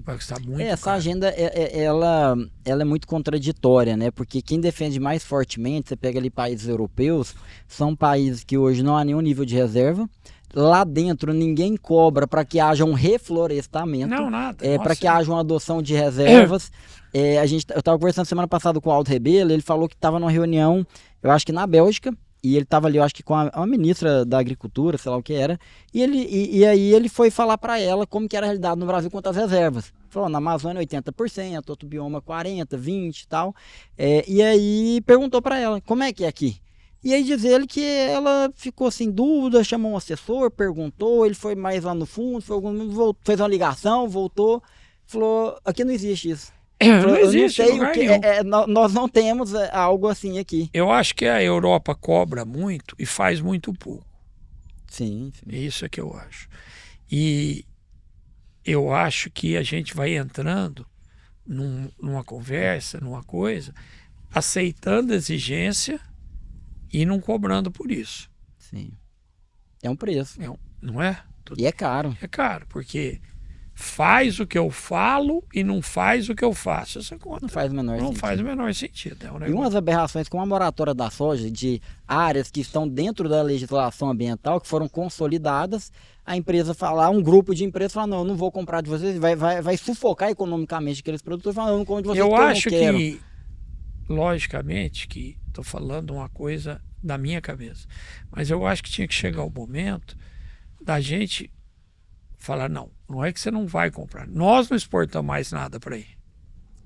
Vai custar muito Essa caro. agenda, ela é muito contraditória, né? Porque quem defende mais fortemente, você pega ali países europeus, são países que hoje não há nenhum nível de reserva. Lá dentro ninguém cobra para que haja um reflorestamento, Não, nada. para que haja uma adoção de reservas. Eu estava conversando semana passada com o Aldo Rebelo, ele falou que estava numa reunião, eu acho que na Bélgica, e ele estava ali, eu acho que com a ministra da Agricultura, sei lá o que era, e aí ele foi falar para ela como que era a realidade no Brasil quanto às reservas. Falou, na Amazônia 80%, outro bioma 40%, 20% e tal. E aí perguntou para ela, como é que é aqui? E aí diz ele que ela ficou sem dúvida, chamou um assessor, perguntou, ele foi mais lá no fundo, fez uma ligação, voltou, falou, aqui não existe isso. Não existe, eu não sei o que nós não temos algo assim aqui. Eu acho que a Europa cobra muito e faz muito pouco. Sim. Isso é que eu acho. E eu acho que a gente vai entrando numa conversa, numa coisa, aceitando a exigência e não cobrando por isso. Sim. É um preço. Não é? E é caro. É caro, porque faz o que eu falo e não faz o que eu faço. Essa conta não faz o menor sentido. Não faz o menor sentido. E umas aberrações como a moratória da soja, de áreas que estão dentro da legislação ambiental, que foram consolidadas, a empresa falar, um grupo de empresas fala, não, eu não vou comprar de vocês, vai sufocar economicamente aqueles produtores, falando, eu não compro de vocês eu porque acho eu não quero. Que, logicamente, que estou falando uma coisa da minha cabeça, mas eu acho que tinha que chegar o momento da gente falar, não é que você não vai comprar. Nós não exportamos mais nada para aí.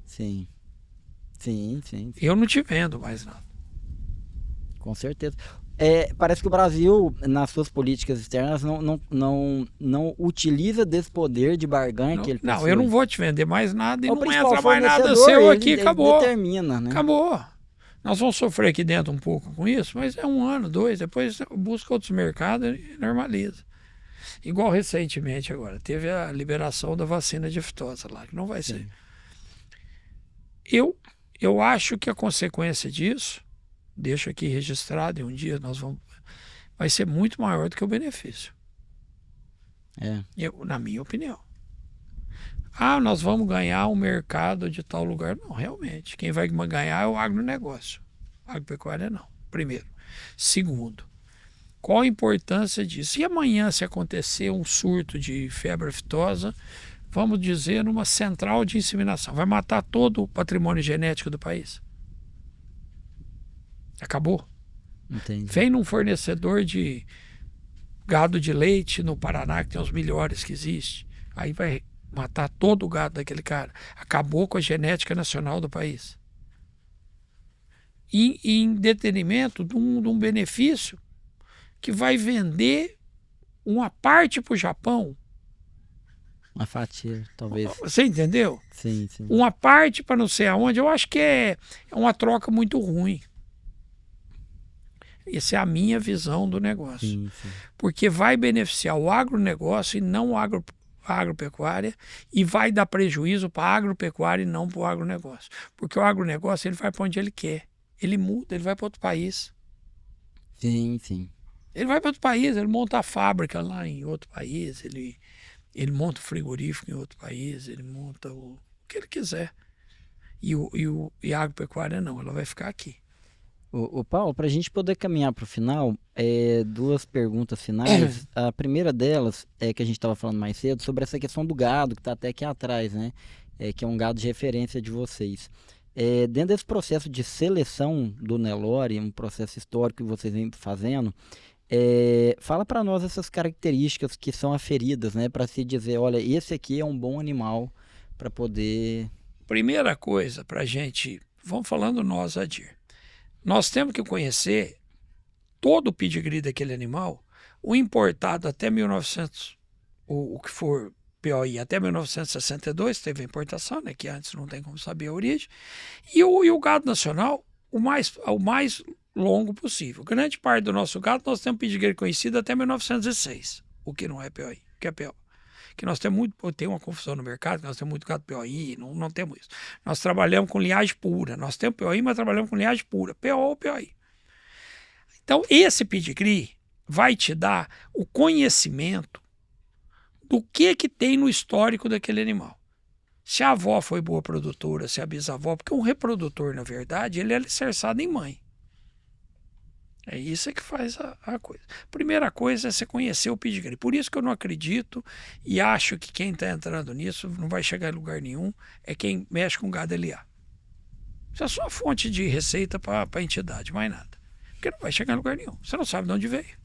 Sim. Eu não te vendo mais nada. Com certeza. Parece que o Brasil, nas suas políticas externas, não utiliza desse poder de barganha que ele possui. Não, eu não vou te vender mais nada e o não entra mais nada seu seu aqui, acabou. Ele determina, né? Acabou. Nós vamos sofrer aqui dentro um pouco com isso, mas é 1 ano, 2, depois busca outros mercados e normaliza. Igual recentemente agora, teve a liberação da vacina de aftosa lá, que não vai ser. Eu acho que a consequência disso, deixo aqui registrado, e um dia vai ser muito maior do que o benefício. Na minha opinião. Nós vamos ganhar um mercado de tal lugar. Não, realmente. Quem vai ganhar é o agronegócio. A agropecuária não, primeiro. Segundo, qual a importância disso? E amanhã, se acontecer um surto de febre aftosa, vamos dizer, numa central de inseminação, vai matar todo o patrimônio genético do país? Acabou. Entendi. Vem num fornecedor de gado de leite no Paraná, que tem os melhores que existe. Aí vai matar todo o gado daquele cara. Acabou com a genética nacional do país. E em detrimento de um benefício que vai vender uma parte para o Japão. Uma fatia, talvez. Você entendeu? Sim. Uma parte para não sei aonde. Eu acho que é uma troca muito ruim. Essa é a minha visão do negócio. Sim. Porque vai beneficiar o agronegócio e não a agropecuária, e vai dar prejuízo para a agropecuária e não para o agronegócio. Porque o agronegócio ele vai para onde ele quer. Ele muda, ele vai para outro país. Sim. Ele vai para outro país, ele monta a fábrica lá em outro país, ele monta o frigorífico em outro país, ele monta o que ele quiser. E a agropecuária não, ela vai ficar aqui. O Paulo, para a gente poder caminhar para o final, 2 perguntas finais. A primeira delas é que a gente estava falando mais cedo sobre essa questão do gado, que está até aqui atrás, né? Que é um gado de referência de vocês. Dentro desse processo de seleção do Nelore, um processo histórico que vocês vêm fazendo, fala para nós essas características que são aferidas, né? Para se dizer, olha, esse aqui é um bom animal para poder... Primeira coisa para a gente, vamos falando nós, Adir. Nós temos que conhecer todo o pedigree daquele animal, o importado até 1900, o que for POI até 1962, teve a importação, né, que antes não tem como saber a origem, e o gado nacional, o mais longo possível. Grande parte do nosso gado nós temos pedigree conhecido até 1906, o que não é POI, o que é PO. que nós temos muito, tem uma confusão no mercado, que nós temos muito gado POI, não temos isso. Nós trabalhamos com linhagem pura, nós temos POI, mas trabalhamos com linhagem pura, PO ou POI. Então, esse pedigree vai te dar o conhecimento do que tem no histórico daquele animal. Se a avó foi boa produtora, se a bisavó, porque um reprodutor, na verdade, ele é alicerçado em mãe. É isso que faz a coisa. Primeira coisa é você conhecer o pedigree. Por isso que eu não acredito e acho que quem está entrando nisso não vai chegar em lugar nenhum, é quem mexe com gado LA. Isso é só a fonte de receita para a entidade, mais nada. Porque não vai chegar em lugar nenhum. Você não sabe de onde veio.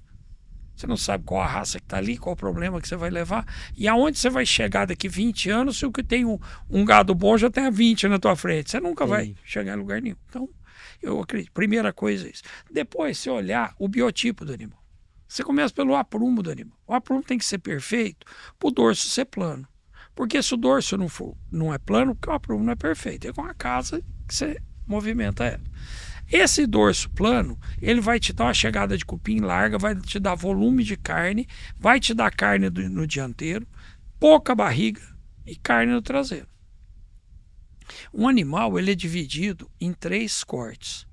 Você não sabe qual a raça que está ali, qual o problema que você vai levar. E aonde você vai chegar daqui 20 anos se o que tem um gado bom já tem 20 na tua frente. Você nunca vai chegar em lugar nenhum. Então, eu acredito. Primeira coisa é isso. Depois, você olhar o biotipo do animal. Você começa pelo aprumo do animal. O aprumo tem que ser perfeito para o dorso ser plano. Porque se o dorso não é plano, porque o aprumo não é perfeito. É com a casa que você movimenta ela. Esse dorso plano, ele vai te dar uma chegada de cupim larga, vai te dar volume de carne, vai te dar carne no dianteiro, pouca barriga e carne no traseiro. Um animal, ele é dividido em 3 cortes.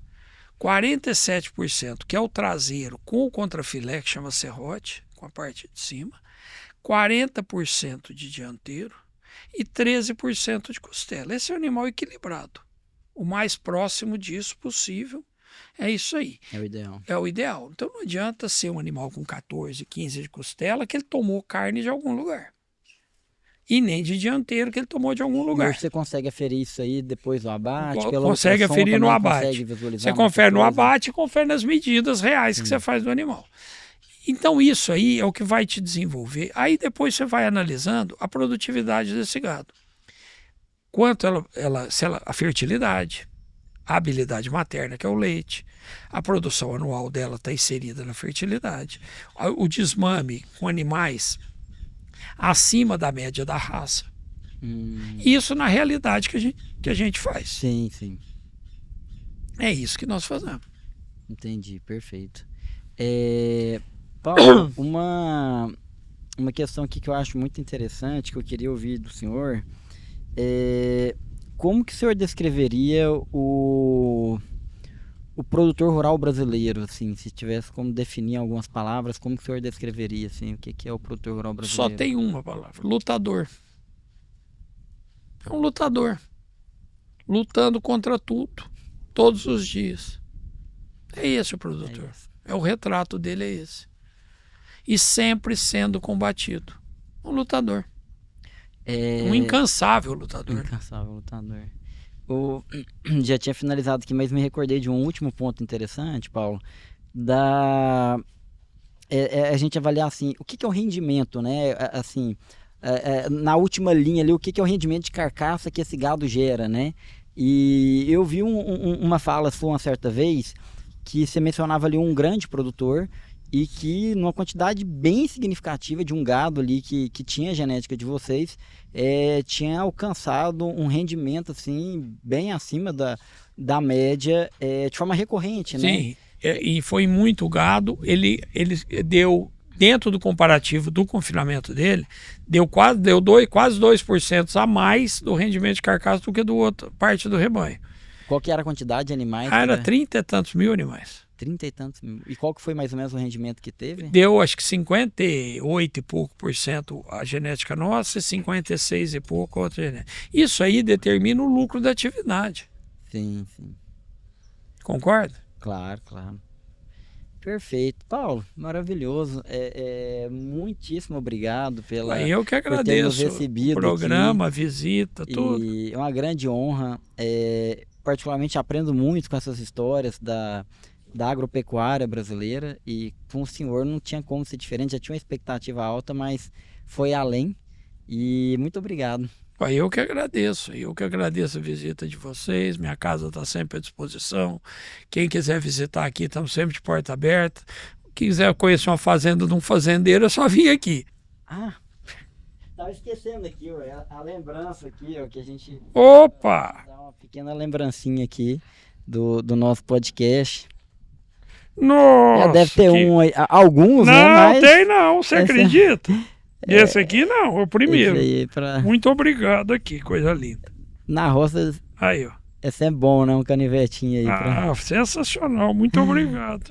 47%, que é o traseiro com o contrafilé, que chama serrote, com a parte de cima, 40% de dianteiro e 13% de costela. Esse é um animal equilibrado. O mais próximo disso possível é isso aí. É o ideal. É o ideal. Então não adianta ser um animal com 14, 15 de costela que ele tomou carne de algum lugar. E nem de dianteiro que ele tomou de algum lugar. E você consegue aferir isso aí depois do abate? Consegue aferir no abate. Você confere no abate e confere nas medidas reais que você faz do animal. Então isso aí é o que vai te desenvolver. Aí depois você vai analisando a produtividade desse gado. Quanto a fertilidade, a habilidade materna, que é o leite, a produção anual dela está inserida na fertilidade, o desmame com animais acima da média da raça. Isso na realidade que a gente faz. Sim, sim. É isso que nós fazemos. Entendi, perfeito. Paulo, uma questão aqui que eu acho muito interessante, que eu queria ouvir do senhor, como que o senhor descreveria o produtor rural brasileiro, assim, se tivesse como definir algumas palavras, como que o senhor descreveria, assim, o que é o produtor rural brasileiro? Só tem uma palavra: lutador. É um lutador, lutando contra tudo, todos os dias. É esse o produtor. O retrato dele é esse. E sempre sendo combatido. Um lutador. Um incansável lutador. Incansável lutador. Já tinha finalizado aqui, mas me recordei de um último ponto interessante, Paulo, a gente avaliar assim, o que é o rendimento, né? Assim, na última linha ali, o que é o rendimento de carcaça que esse gado gera, né? E eu vi uma fala sua uma certa vez que você mencionava ali um grande produtor e que numa quantidade bem significativa de um gado ali que tinha a genética de vocês, tinha alcançado um rendimento assim bem acima da média, de forma recorrente, né? Sim, e foi muito gado. Ele deu, dentro do comparativo do confinamento dele, deu quase 2% a mais do rendimento de carcaça do que do outra parte do rebanho. Qual que era a quantidade de animais? Era 30 e tantos mil animais. 30 e tantos mil. E qual que foi mais ou menos o rendimento que teve? Deu acho que 58 e pouco por cento a genética nossa e 56 e pouco a outra genética. Isso aí determina o lucro da atividade. Sim, sim. Concorda? Claro. Perfeito. Paulo, maravilhoso. Muitíssimo obrigado eu que agradeço o programa, aqui. A visita, tudo. E é uma grande honra. Particularmente aprendo muito com essas histórias da agropecuária brasileira, e com o senhor não tinha como ser diferente, já tinha uma expectativa alta, mas foi além, e muito obrigado. Eu que agradeço a visita de vocês. Minha casa está sempre à disposição. Quem quiser visitar aqui, estamos sempre de porta aberta. Quem quiser conhecer uma fazenda de um fazendeiro, é só vir aqui. Estava esquecendo aqui, a lembrança aqui, que a gente... Opa! Dá uma pequena lembrancinha aqui do nosso podcast. Nossa! Deve ter alguns, não, né? Mas... Não tem não, você acredita? Esse aqui não, é o primeiro. Esse aí Muito obrigado aqui, coisa linda. Na roça Aí, ó. é sempre bom, né? Um canivetinho aí. Sensacional, muito obrigado.